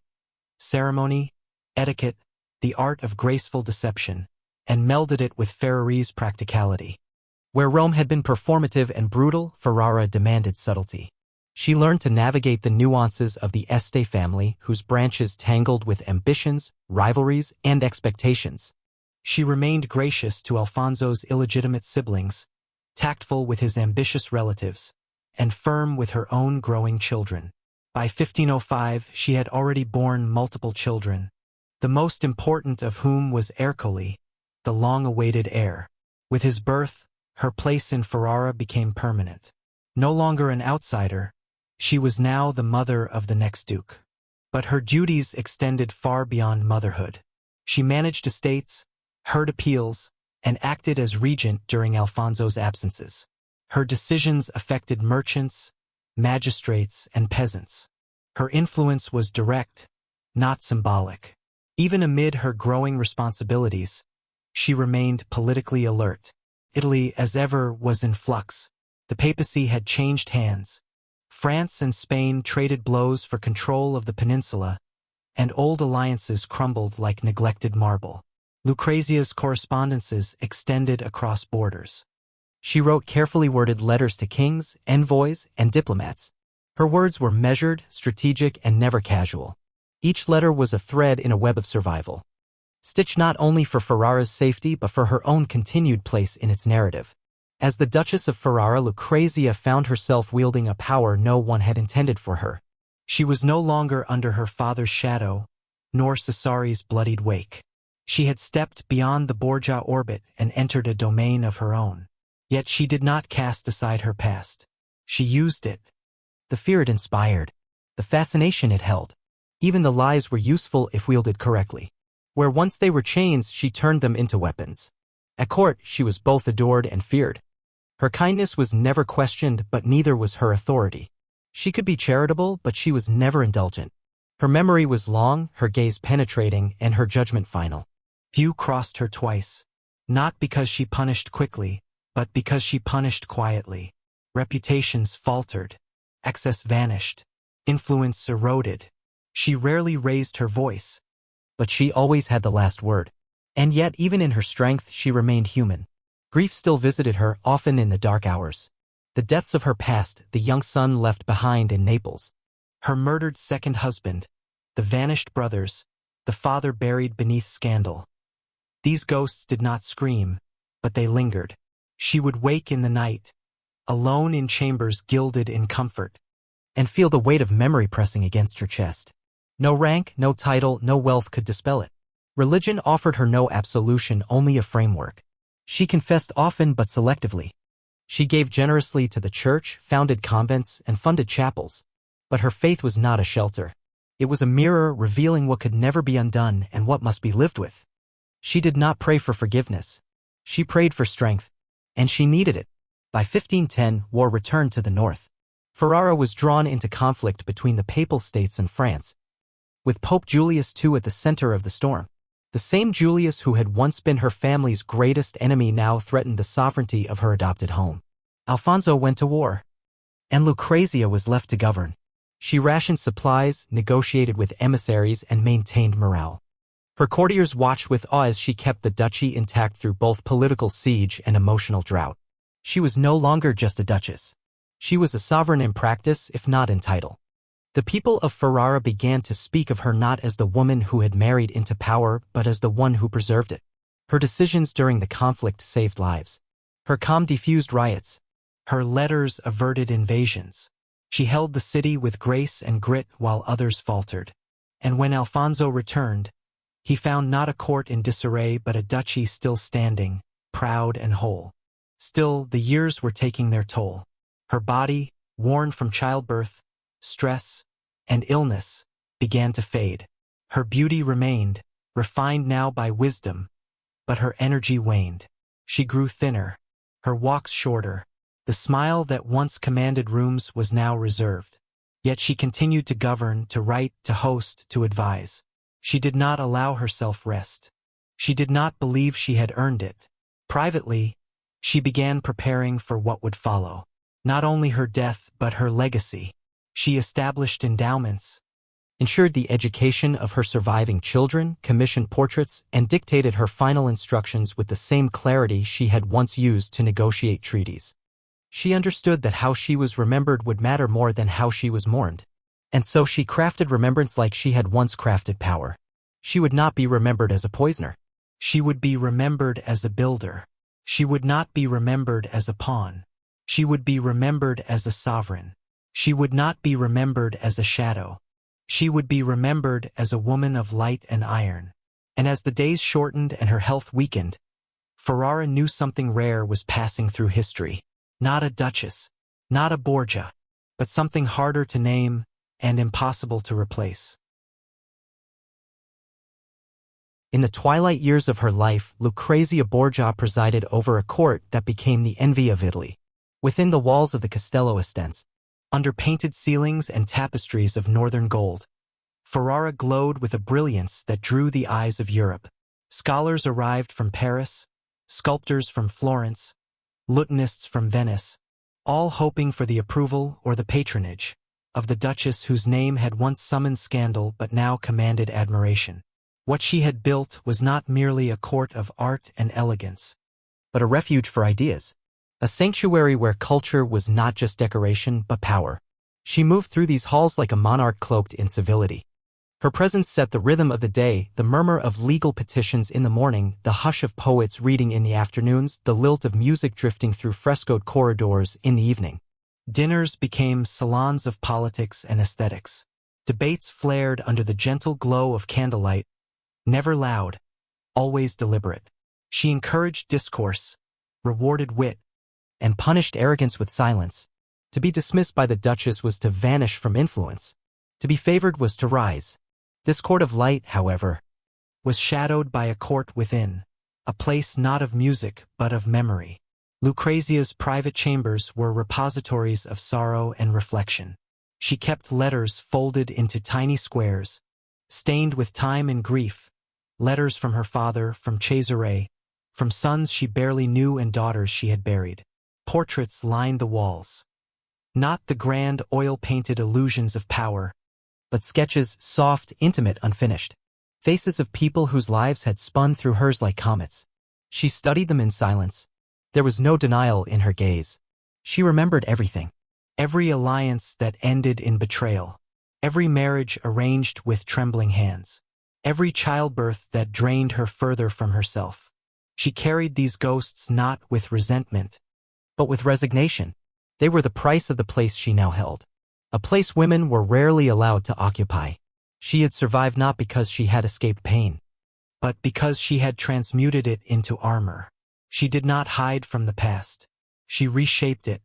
Ceremony, etiquette, the art of graceful deception, and melded it with Ferrari's practicality. Where Rome had been performative and brutal, Ferrara demanded subtlety. She learned to navigate the nuances of the Este family, whose branches tangled with ambitions, rivalries, and expectations. She remained gracious to Alfonso's illegitimate siblings, tactful with his ambitious relatives, and firm with her own growing children. By 1505, she had already borne multiple children, the most important of whom was Ercole, the long-awaited heir. With his birth, her place in Ferrara became permanent. No longer an outsider, she was now the mother of the next duke. But her duties extended far beyond motherhood. She managed estates, heard appeals, and acted as regent during Alfonso's absences. Her decisions affected merchants, magistrates, and peasants. Her influence was direct, not symbolic. Even amid her growing responsibilities, she remained politically alert. Italy, as ever, was in flux. The papacy had changed hands. France and Spain traded blows for control of the peninsula, and old alliances crumbled like neglected marble. Lucrezia's correspondences extended across borders. She wrote carefully worded letters to kings, envoys, and diplomats. Her words were measured, strategic, and never casual. Each letter was a thread in a web of survival, stitched not only for Ferrara's safety but for her own continued place in its narrative. As the Duchess of Ferrara, Lucrezia found herself wielding a power no one had intended for her. She was no longer under her father's shadow, nor Cesare's bloodied wake. She had stepped beyond the Borgia orbit and entered a domain of her own. Yet she did not cast aside her past. She used it. The fear it inspired, the fascination it held. Even the lies were useful if wielded correctly. Where once they were chains, she turned them into weapons. At court, she was both adored and feared. Her kindness was never questioned, but neither was her authority. She could be charitable, but she was never indulgent. Her memory was long, her gaze penetrating, and her judgment final. Few crossed her twice, not because she punished quickly, but because she punished quietly. Reputations faltered, excess vanished, influence eroded. She rarely raised her voice, but she always had the last word. And yet, even in her strength, she remained human. Grief still visited her, often in the dark hours. The deaths of her past, the young son left behind in Naples, her murdered second husband, the vanished brothers, the father buried beneath scandal. These ghosts did not scream, but they lingered. She would wake in the night, alone in chambers gilded in comfort, and feel the weight of memory pressing against her chest. No rank, no title, no wealth could dispel it. Religion offered her no absolution, only a framework. She confessed often but selectively. She gave generously to the church, founded convents, and funded chapels. But her faith was not a shelter. It was a mirror revealing what could never be undone and what must be lived with. She did not pray for forgiveness. She prayed for strength, and she needed it. By 1510, war returned to the north. Ferrara was drawn into conflict between the Papal States and France, with Pope Julius II at the center of the storm. The same Julius who had once been her family's greatest enemy now threatened the sovereignty of her adopted home. Alfonso went to war, and Lucrezia was left to govern. She rationed supplies, negotiated with emissaries, and maintained morale. Her courtiers watched with awe as she kept the duchy intact through both political siege and emotional drought. She was no longer just a duchess. She was a sovereign in practice, if not in title. The people of Ferrara began to speak of her not as the woman who had married into power, but as the one who preserved it. Her decisions during the conflict saved lives. Her calm diffused riots. Her letters averted invasions. She held the city with grace and grit while others faltered. And when Alfonso returned, he found not a court in disarray but a duchy still standing, proud and whole. Still, the years were taking their toll. Her body, worn from childbirth, stress, and illness, began to fade. Her beauty remained, refined now by wisdom, but her energy waned. She grew thinner, her walks shorter. The smile that once commanded rooms was now reserved. Yet she continued to govern, to write, to host, to advise. She did not allow herself rest. She did not believe she had earned it. Privately, she began preparing for what would follow. Not only her death, but her legacy. She established endowments, ensured the education of her surviving children, commissioned portraits, and dictated her final instructions with the same clarity she had once used to negotiate treaties. She understood that how she was remembered would matter more than how she was mourned. And so she crafted remembrance like she had once crafted power. She would not be remembered as a poisoner. She would be remembered as a builder. She would not be remembered as a pawn. She would be remembered as a sovereign. She would not be remembered as a shadow. She would be remembered as a woman of light and iron. And as the days shortened and her health weakened, Ferrara knew something rare was passing through history. Not a duchess, not a Borgia, but something harder to name and impossible to replace. In the twilight years of her life, Lucrezia Borgia presided over a court that became the envy of Italy. Within the walls of the Castello Estense, under painted ceilings and tapestries of northern gold, Ferrara glowed with a brilliance that drew the eyes of Europe. Scholars arrived from Paris, sculptors from Florence, lutanists from Venice, all hoping for the approval or the patronage of the duchess whose name had once summoned scandal but now commanded admiration. What she had built was not merely a court of art and elegance, but a refuge for ideas. A sanctuary where culture was not just decoration but power. She moved through these halls like a monarch cloaked in civility. Her presence set the rhythm of the day, the murmur of legal petitions in the morning, the hush of poets reading in the afternoons, the lilt of music drifting through frescoed corridors in the evening. Dinners became salons of politics and aesthetics. Debates flared under the gentle glow of candlelight, never loud, always deliberate. She encouraged discourse, rewarded wit, and punished arrogance with silence. To be dismissed by the duchess was to vanish from influence. To be favored was to rise. This court of light, however, was shadowed by a court within, a place not of music but of memory. Lucrezia's private chambers were repositories of sorrow and reflection. She kept letters folded into tiny squares, stained with time and grief, letters from her father, from Cesare, from sons she barely knew and daughters she had buried. Portraits lined the walls. Not the grand oil-painted illusions of power, but sketches, soft, intimate, unfinished. Faces of people whose lives had spun through hers like comets. She studied them in silence. There was no denial in her gaze. She remembered everything. Every alliance that ended in betrayal. Every marriage arranged with trembling hands. Every childbirth that drained her further from herself. She carried these ghosts not with resentment, but with resignation. They were the price of the place she now held. A place women were rarely allowed to occupy. She had survived not because she had escaped pain, but because she had transmuted it into armor. She did not hide from the past. She reshaped it.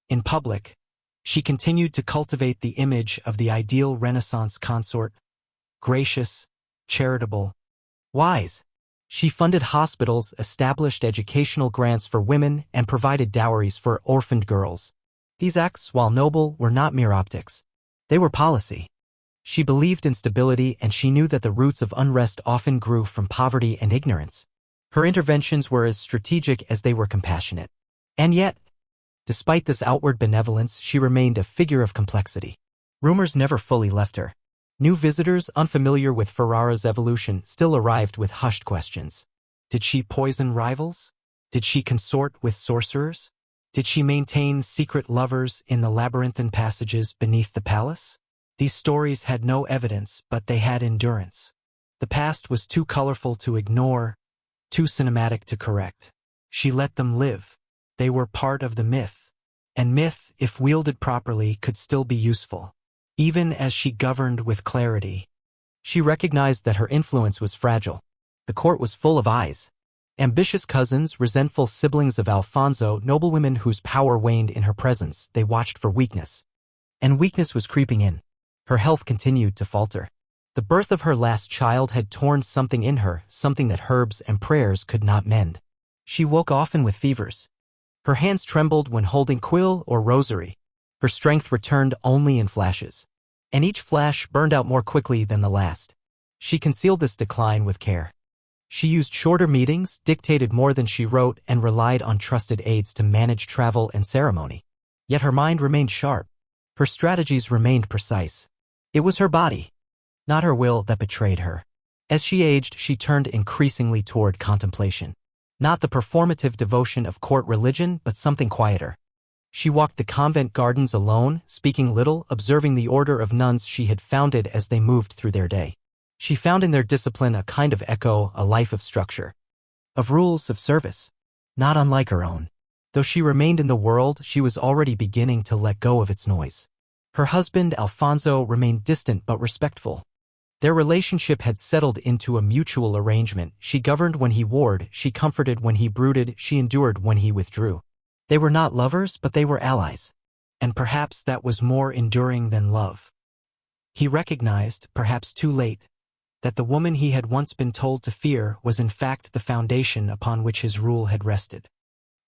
In public, she continued to cultivate the image of the ideal Renaissance consort, gracious, charitable, wise. She funded hospitals, established educational grants for women, and provided dowries for orphaned girls. These acts, while noble, were not mere optics. They were policy. She believed in stability, and she knew that the roots of unrest often grew from poverty and ignorance. Her interventions were as strategic as they were compassionate. And yet, despite this outward benevolence, she remained a figure of complexity. Rumors never fully left her. New visitors unfamiliar with Ferrara's evolution still arrived with hushed questions. Did she poison rivals? Did she consort with sorcerers? Did she maintain secret lovers in the labyrinthine passages beneath the palace? These stories had no evidence, but they had endurance. The past was too colorful to ignore, too cinematic to correct. She let them live. They were part of the myth. And myth, if wielded properly, could still be useful. Even as she governed with clarity, she recognized that her influence was fragile. The court was full of eyes. Ambitious cousins, resentful siblings of Alfonso, noblewomen whose power waned in her presence, they watched for weakness. And weakness was creeping in. Her health continued to falter. The birth of her last child had torn something in her, something that herbs and prayers could not mend. She woke often with fevers. Her hands trembled when holding quill or rosary. Her strength returned only in flashes. And each flash burned out more quickly than the last. She concealed this decline with care. She used shorter meetings, dictated more than she wrote, and relied on trusted aides to manage travel and ceremony. Yet her mind remained sharp. Her strategies remained precise. It was her body, not her will, that betrayed her. As she aged, she turned increasingly toward contemplation. Not the performative devotion of court religion, but something quieter. She walked the convent gardens alone, speaking little, observing the order of nuns she had founded as they moved through their day. She found in their discipline a kind of echo, a life of structure, of rules, of service, not unlike her own. Though she remained in the world, she was already beginning to let go of its noise. Her husband, Alfonso, remained distant but respectful. Their relationship had settled into a mutual arrangement. She governed when he warred, she comforted when he brooded, she endured when he withdrew. They were not lovers, but they were allies. And perhaps that was more enduring than love. He recognized, perhaps too late, that the woman he had once been told to fear was in fact the foundation upon which his rule had rested.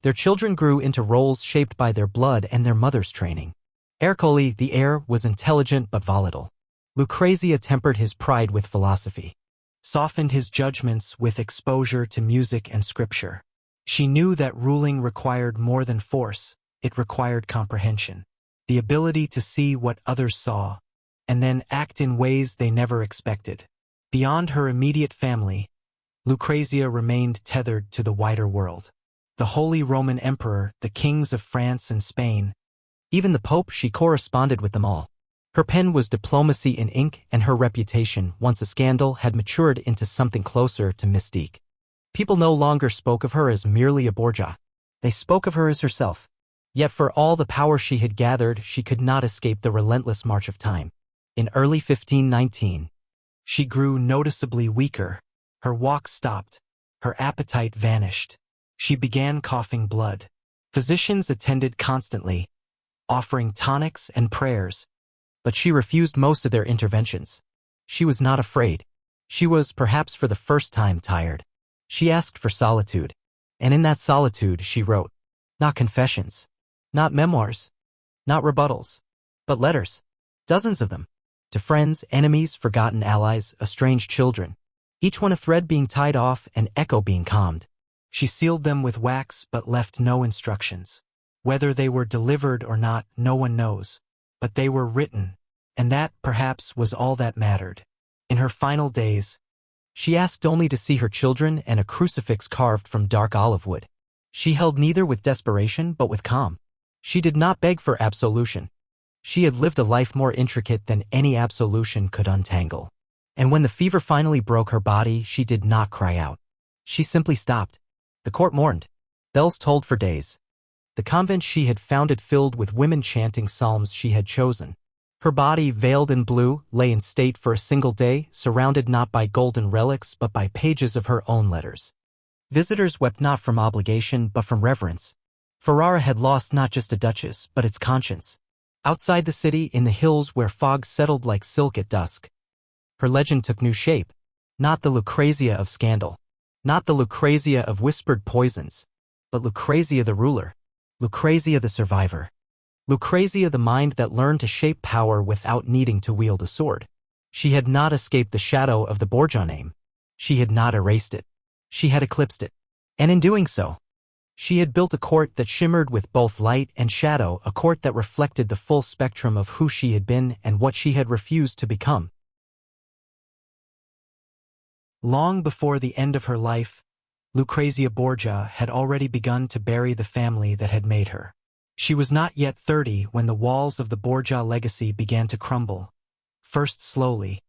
Their children grew into roles shaped by their blood and their mother's training. Ercole, the heir, was intelligent but volatile. Lucrezia tempered his pride with philosophy, softened his judgments with exposure to music and scripture. She knew that ruling required more than force, it required comprehension, the ability to see what others saw, and then act in ways they never expected. Beyond her immediate family, Lucrezia remained tethered to the wider world. The Holy Roman Emperor, the kings of France and Spain, even the Pope, she corresponded with them all. Her pen was diplomacy in ink, and her reputation, once a scandal, had matured into something closer to mystique. People no longer spoke of her as merely a Borgia. They spoke of her as herself. Yet for all the power she had gathered, she could not escape the relentless march of time. In early 1519, she grew noticeably weaker. Her walk stopped. Her appetite vanished. She began coughing blood. Physicians attended constantly, offering tonics and prayers, but she refused most of their interventions. She was not afraid. She was, perhaps for the first time, tired. She asked for solitude, and in that solitude she wrote. Not confessions, not memoirs, not rebuttals, but letters, dozens of them, to friends, enemies, forgotten allies, estranged children, each one a thread being tied off, an echo being calmed. She sealed them with wax but left no instructions. Whether they were delivered or not, no one knows, but they were written, and that, perhaps, was all that mattered. In her final days, she asked only to see her children and a crucifix carved from dark olive wood. She held neither with desperation but with calm. She did not beg for absolution. She had lived a life more intricate than any absolution could untangle. And when the fever finally broke her body, she did not cry out. She simply stopped. The court mourned. Bells tolled for days. The convent she had founded filled with women chanting psalms she had chosen. Her body, veiled in blue, lay in state for a single day, surrounded not by golden relics but by pages of her own letters. Visitors wept not from obligation but from reverence. Ferrara had lost not just a duchess but its conscience. Outside the city, in the hills where fog settled like silk at dusk, her legend took new shape. Not the Lucrezia of scandal, not the Lucrezia of whispered poisons, but Lucrezia the ruler, Lucrezia the survivor. Lucrezia the mind that learned to shape power without needing to wield a sword. She had not escaped the shadow of the Borgia name. She had not erased it. She had eclipsed it. And in doing so, She had built a court that shimmered with both light and shadow, a court that reflected the full spectrum of who she had been and what she had refused to become. Long before the end of her life, Lucrezia Borgia had already begun to bury the family that had made her. She was not yet 30 when the walls of the Borgia legacy began to crumble, first slowly,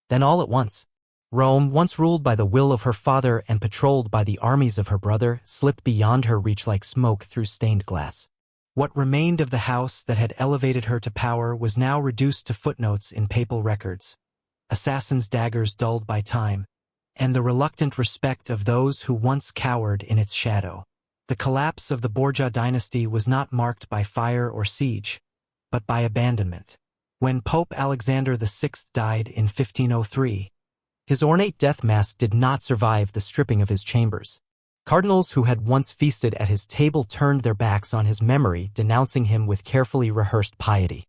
then all at once. Rome, once ruled by the will of her father and patrolled by the armies of her brother, slipped beyond her reach like smoke through stained glass. What remained of the house that had elevated her to power was now reduced to footnotes in papal records, assassins' daggers dulled by time, and the reluctant respect of those who once cowered in its shadow. The collapse of the Borgia dynasty was not marked by fire or siege, but by abandonment. When Pope Alexander VI died in 1503, his ornate death mask did not survive the stripping of his chambers. Cardinals who had once feasted at his table turned their backs on his memory, denouncing him with carefully rehearsed piety.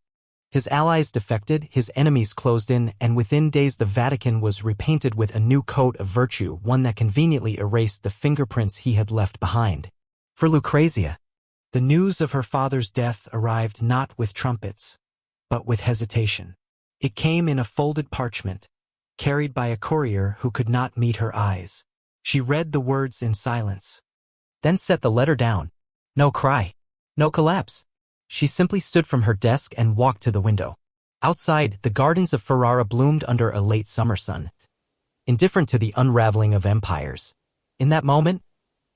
His allies defected, his enemies closed in, and within days the Vatican was repainted with a new coat of virtue, one that conveniently erased the fingerprints he had left behind. For Lucrezia, the news of her father's death arrived not with trumpets, but with hesitation. It came in a folded parchment, carried by a courier who could not meet her eyes. She read the words in silence, then set the letter down. No cry, no collapse. She simply stood from her desk and walked to the window. Outside, the gardens of Ferrara bloomed under a late summer sun, indifferent to the unraveling of empires. In that moment,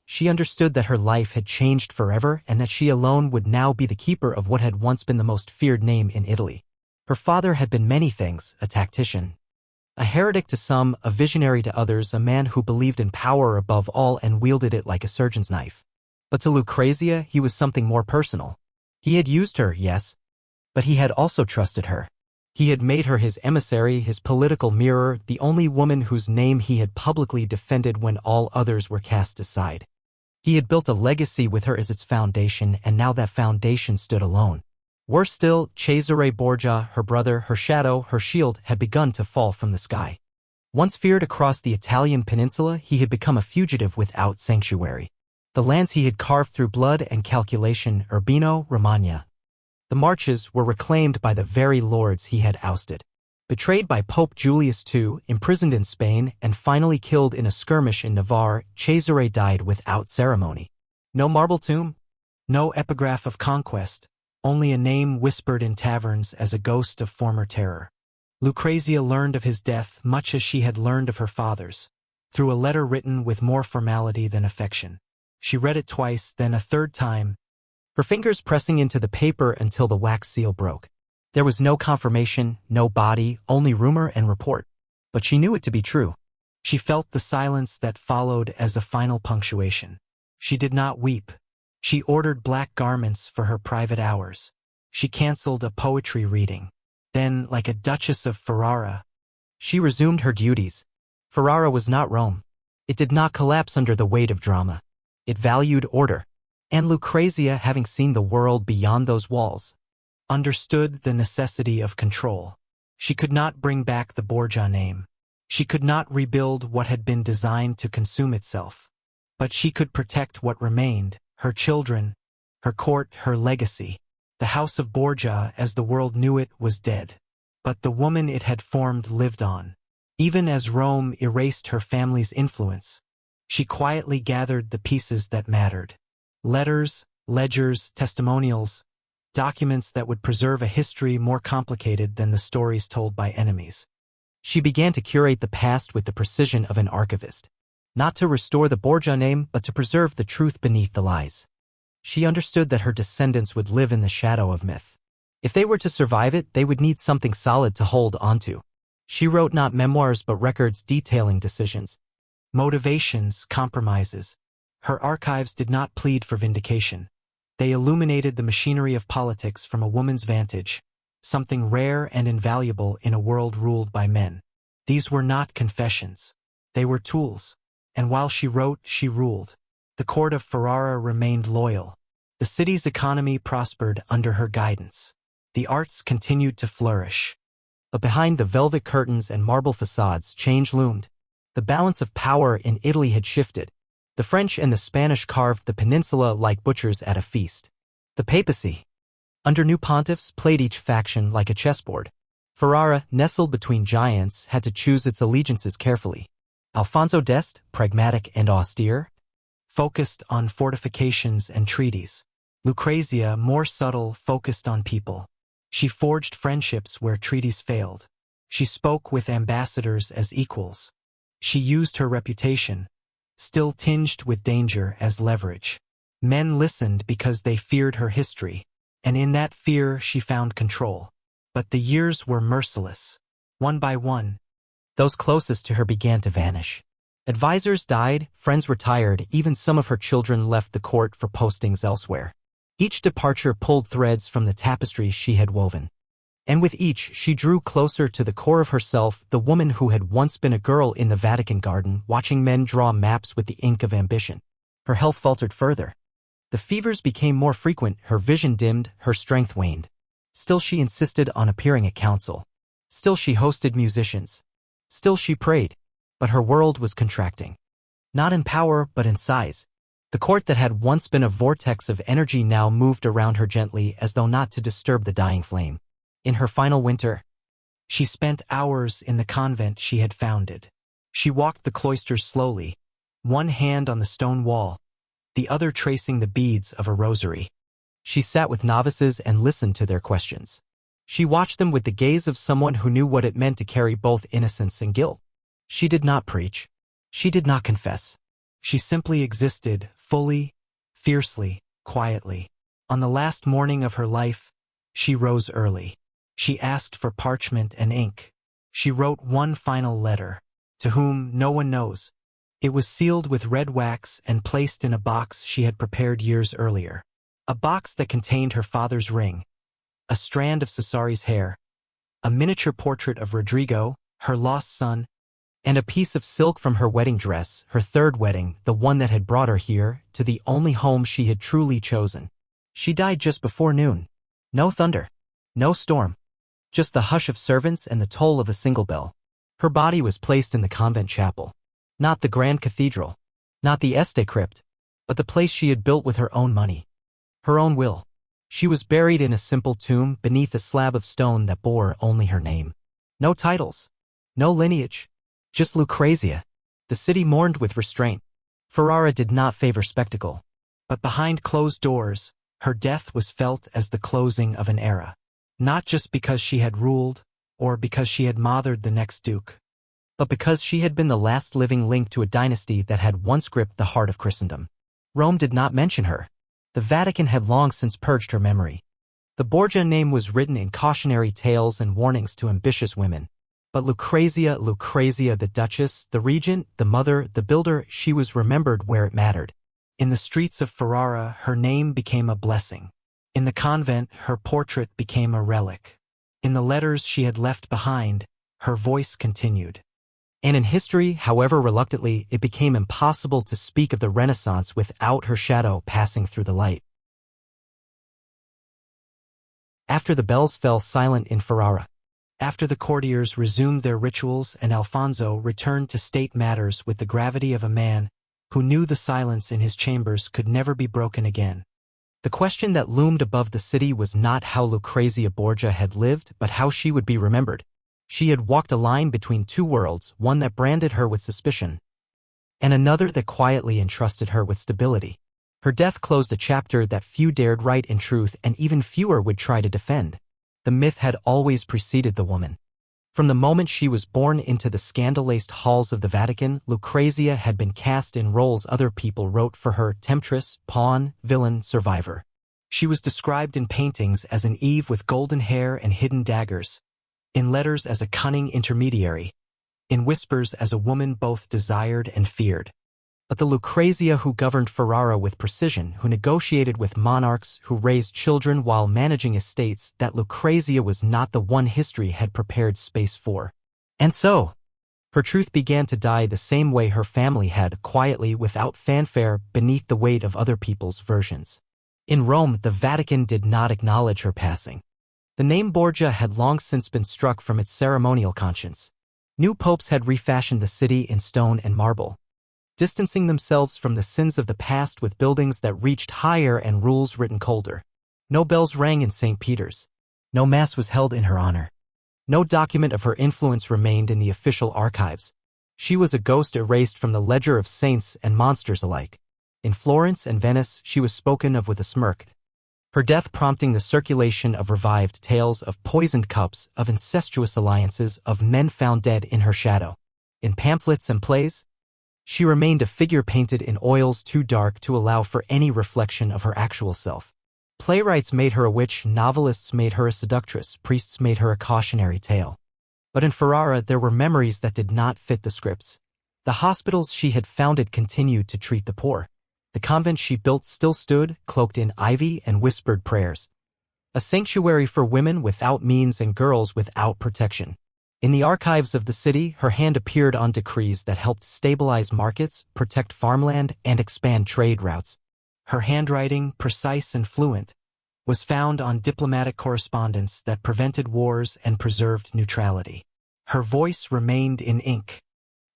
she understood that her life had changed forever and that she alone would now be the keeper of what had once been the most feared name in Italy. Her father had been many things: a tactician, a heretic to some, a visionary to others, a man who believed in power above all and wielded it like a surgeon's knife. But to Lucrezia, he was something more personal. He had used her, yes, but he had also trusted her. He had made her his emissary, his political mirror, the only woman whose name he had publicly defended when all others were cast aside. He had built a legacy with her as its foundation, and now that foundation stood alone. Worse still, Cesare Borgia, her brother, her shadow, her shield, had begun to fall from the sky. Once feared across the Italian peninsula, he had become a fugitive without sanctuary. The lands he had carved through blood and calculation, Urbino, Romagna. The marches were reclaimed by the very lords he had ousted. Betrayed by Pope Julius II, imprisoned in Spain, and finally killed in a skirmish in Navarre, Cesare died without ceremony. No marble tomb, no epigraph of conquest, only a name whispered in taverns as a ghost of former terror. Lucrezia learned of his death much as she had learned of her father's, through a letter written with more formality than affection. She read it twice, then a third time, her fingers pressing into the paper until the wax seal broke. There was no confirmation, no body, only rumor and report. But she knew it to be true. She felt the silence that followed as a final punctuation. She did not weep. She ordered black garments for her private hours. She canceled a poetry reading. Then, like a Duchess of Ferrara, she resumed her duties. Ferrara was not Rome. It did not collapse under the weight of drama. It valued order. And Lucrezia, having seen the world beyond those walls, understood the necessity of control. She could not bring back the Borgia name. She could not rebuild what had been designed to consume itself. But she could protect what remained, her children, her court, her legacy. The House of Borgia, as the world knew it, was dead. But the woman it had formed lived on. Even as Rome erased her family's influence, she quietly gathered the pieces that mattered. Letters, ledgers, testimonials, documents that would preserve a history more complicated than the stories told by enemies. She began to curate the past with the precision of an archivist, not to restore the Borgia name, but to preserve the truth beneath the lies. She understood that her descendants would live in the shadow of myth. If they were to survive it, they would need something solid to hold onto. She wrote not memoirs but records detailing decisions, motivations, compromises. Her archives did not plead for vindication. They illuminated the machinery of politics from a woman's vantage, something rare and invaluable in a world ruled by men. These were not confessions. They were tools. And while she wrote, she ruled. The court of Ferrara remained loyal. The city's economy prospered under her guidance. The arts continued to flourish. But behind the velvet curtains and marble facades, change loomed. The balance of power in Italy had shifted. The French and the Spanish carved the peninsula like butchers at a feast. The papacy, under new pontiffs, played each faction like a chessboard. Ferrara, nestled between giants, had to choose its allegiances carefully. Alfonso d'Este, pragmatic and austere, focused on fortifications and treaties. Lucrezia, more subtle, focused on people. She forged friendships where treaties failed. She spoke with ambassadors as equals. She used her reputation, still tinged with danger, as leverage. Men listened because they feared her history, and in that fear she found control. But the years were merciless. One by one, those closest to her began to vanish. Advisors died, friends retired, even some of her children left the court for postings elsewhere. Each departure pulled threads from the tapestry she had woven. And with each, she drew closer to the core of herself, the woman who had once been a girl in the Vatican garden, watching men draw maps with the ink of ambition. Her health faltered further. The fevers became more frequent, her vision dimmed, her strength waned. Still she insisted on appearing at council. Still she hosted musicians. Still she prayed. But her world was contracting. Not in power, but in size. The court that had once been a vortex of energy now moved around her gently, as though not to disturb the dying flame. In her final winter, she spent hours in the convent she had founded. She walked the cloisters slowly, one hand on the stone wall, the other tracing the beads of a rosary. She sat with novices and listened to their questions. She watched them with the gaze of someone who knew what it meant to carry both innocence and guilt. She did not preach. She did not confess. She simply existed, fully, fiercely, quietly. On the last morning of her life, she rose early. She asked for parchment and ink. She wrote one final letter, to whom no one knows. It was sealed with red wax and placed in a box she had prepared years earlier. A box that contained her father's ring, a strand of Cesare's hair, a miniature portrait of Rodrigo, her lost son, and a piece of silk from her wedding dress, her third wedding, the one that had brought her here, to the only home she had truly chosen. She died just before noon. No thunder. No storm. Just the hush of servants and the toll of a single bell. Her body was placed in the convent chapel. Not the grand cathedral. Not the Este crypt. But the place she had built with her own money. Her own will. She was buried in a simple tomb beneath a slab of stone that bore only her name. No titles. No lineage. Just Lucrezia. The city mourned with restraint. Ferrara did not favor spectacle. But behind closed doors, her death was felt as the closing of an era. Not just because she had ruled, or because she had mothered the next duke, but because she had been the last living link to a dynasty that had once gripped the heart of Christendom. Rome did not mention her. The Vatican had long since purged her memory. The Borgia name was written in cautionary tales and warnings to ambitious women. But Lucrezia, the Duchess, the regent, the mother, the builder, she was remembered where it mattered. In the streets of Ferrara, her name became a blessing. In the convent, her portrait became a relic. In the letters she had left behind, her voice continued. And in history, however reluctantly, it became impossible to speak of the Renaissance without her shadow passing through the light. After the bells fell silent in Ferrara, after the courtiers resumed their rituals and Alfonso returned to state matters with the gravity of a man who knew the silence in his chambers could never be broken again, the question that loomed above the city was not how Lucrezia Borgia had lived, but how she would be remembered. She had walked a line between two worlds, one that branded her with suspicion, and another that quietly entrusted her with stability. Her death closed a chapter that few dared write in truth and even fewer would try to defend. The myth had always preceded the woman. From the moment she was born into the scandalized halls of the Vatican, Lucrezia had been cast in roles other people wrote for her: temptress, pawn, villain, survivor. She was described in paintings as an Eve with golden hair and hidden daggers, in letters as a cunning intermediary, in whispers as a woman both desired and feared. But the Lucrezia who governed Ferrara with precision, who negotiated with monarchs, who raised children while managing estates, that Lucrezia was not the one history had prepared space for. And so, her truth began to die the same way her family had, quietly, without fanfare, beneath the weight of other people's versions. In Rome, the Vatican did not acknowledge her passing. The name Borgia had long since been struck from its ceremonial conscience. New popes had refashioned the city in stone and marble. distancing themselves from the sins of the past with buildings that reached higher and rules written colder. No bells rang in St. Peter's. No mass was held in her honor. No document of her influence remained in the official archives. She was a ghost erased from the ledger of saints and monsters alike. In Florence and Venice, she was spoken of with a smirk, her death prompting the circulation of revived tales of poisoned cups, of incestuous alliances, of men found dead in her shadow. In pamphlets and plays, she remained a figure painted in oils too dark to allow for any reflection of her actual self. Playwrights made her a witch, novelists made her a seductress, priests made her a cautionary tale. But in Ferrara there were memories that did not fit the scripts. The hospitals she had founded continued to treat the poor. The convent she built still stood, cloaked in ivy and whispered prayers. A sanctuary for women without means and girls without protection. In the archives of the city, her hand appeared on decrees that helped stabilize markets, protect farmland, and expand trade routes. Her handwriting, precise and fluent, was found on diplomatic correspondence that prevented wars and preserved neutrality. Her voice remained in ink,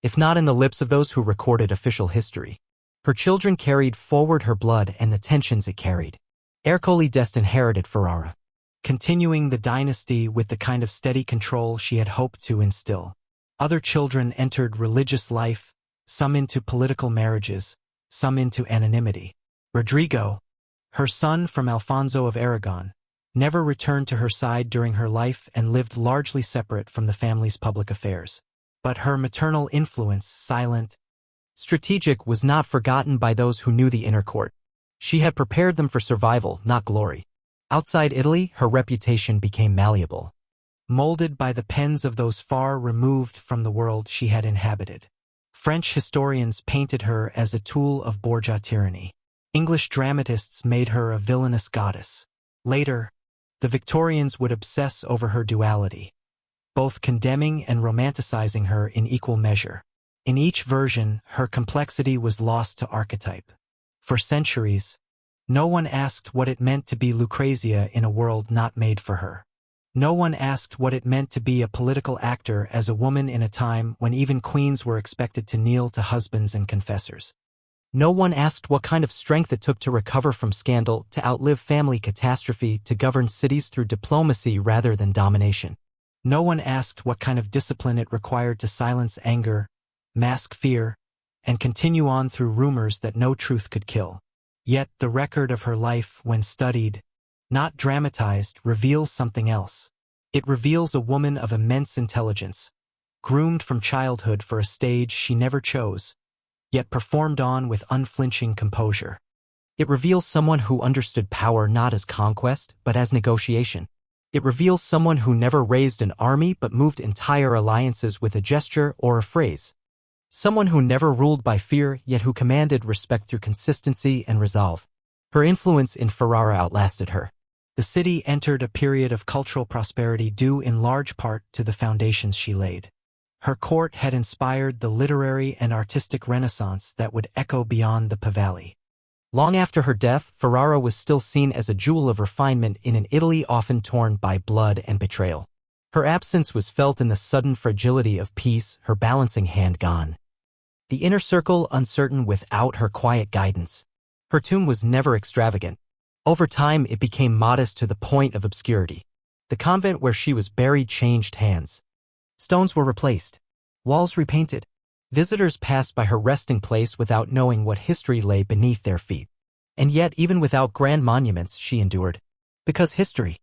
if not in the lips of those who recorded official history. Her children carried forward her blood and the tensions it carried. Ercole d'Este inherited Ferrara, continuing the dynasty with the kind of steady control she had hoped to instill. Other children entered religious life, some into political marriages, some into anonymity. Rodrigo, her son from Alfonso of Aragon, never returned to her side during her life and lived largely separate from the family's public affairs. But her maternal influence, silent, strategic, was not forgotten by those who knew the inner court. She had prepared them for survival, not glory. Outside Italy, her reputation became malleable, molded by the pens of those far removed from the world she had inhabited. French historians painted her as a tool of Borgia tyranny. English dramatists made her a villainous goddess. Later, the Victorians would obsess over her duality, both condemning and romanticizing her in equal measure. In each version, her complexity was lost to archetype. For centuries, no one asked what it meant to be Lucrezia in a world not made for her. No one asked what it meant to be a political actor as a woman in a time when even queens were expected to kneel to husbands and confessors. No one asked what kind of strength it took to recover from scandal, to outlive family catastrophe, to govern cities through diplomacy rather than domination. No one asked what kind of discipline it required to silence anger, mask fear, and continue on through rumors that no truth could kill. Yet the record of her life, when studied, not dramatized, reveals something else. It reveals a woman of immense intelligence, groomed from childhood for a stage she never chose, yet performed on with unflinching composure. It reveals someone who understood power not as conquest, but as negotiation. It reveals someone who never raised an army but moved entire alliances with a gesture or a phrase. Someone who never ruled by fear, yet who commanded respect through consistency and resolve. Her influence in Ferrara outlasted her. The city entered a period of cultural prosperity due in large part to the foundations she laid. Her court had inspired the literary and artistic renaissance that would echo beyond the Pavelli. Long after her death, Ferrara was still seen as a jewel of refinement in an Italy often torn by blood and betrayal. Her absence was felt in the sudden fragility of peace, her balancing hand gone. The inner circle uncertain without her quiet guidance. Her tomb was never extravagant. Over time it became modest to the point of obscurity. The convent where she was buried changed hands. Stones were replaced. Walls repainted. Visitors passed by her resting place without knowing what history lay beneath their feet. And yet, even without grand monuments, she endured. Because history,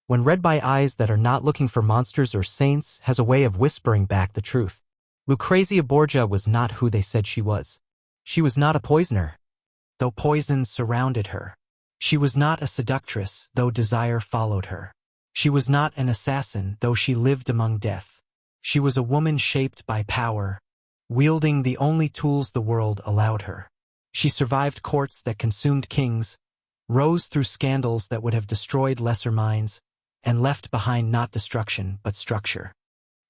when read by eyes that are not looking for monsters or saints, has a way of whispering back the truth. Lucrezia Borgia was not who they said she was. She was not a poisoner, though poison surrounded her. She was not a seductress, though desire followed her. She was not an assassin, though she lived among death. She was a woman shaped by power, wielding the only tools the world allowed her. She survived courts that consumed kings, rose through scandals that would have destroyed lesser minds, and left behind not destruction but structure.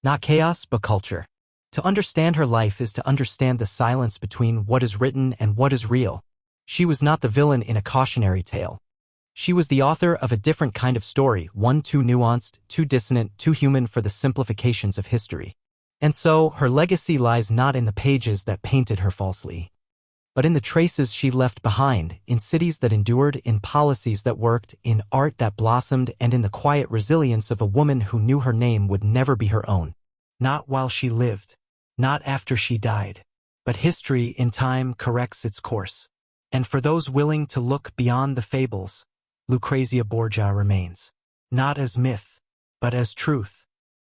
Not chaos but culture. To understand her life is to understand the silence between what is written and what is real. She was not the villain in a cautionary tale. She was the author of a different kind of story, one too nuanced, too dissonant, too human for the simplifications of history. And so, her legacy lies not in the pages that painted her falsely, but in the traces she left behind, in cities that endured, in policies that worked, in art that blossomed, and in the quiet resilience of a woman who knew her name would never be her own. Not while she lived, not after she died, but history in time corrects its course. And for those willing to look beyond the fables, Lucrezia Borgia remains, not as myth, but as truth.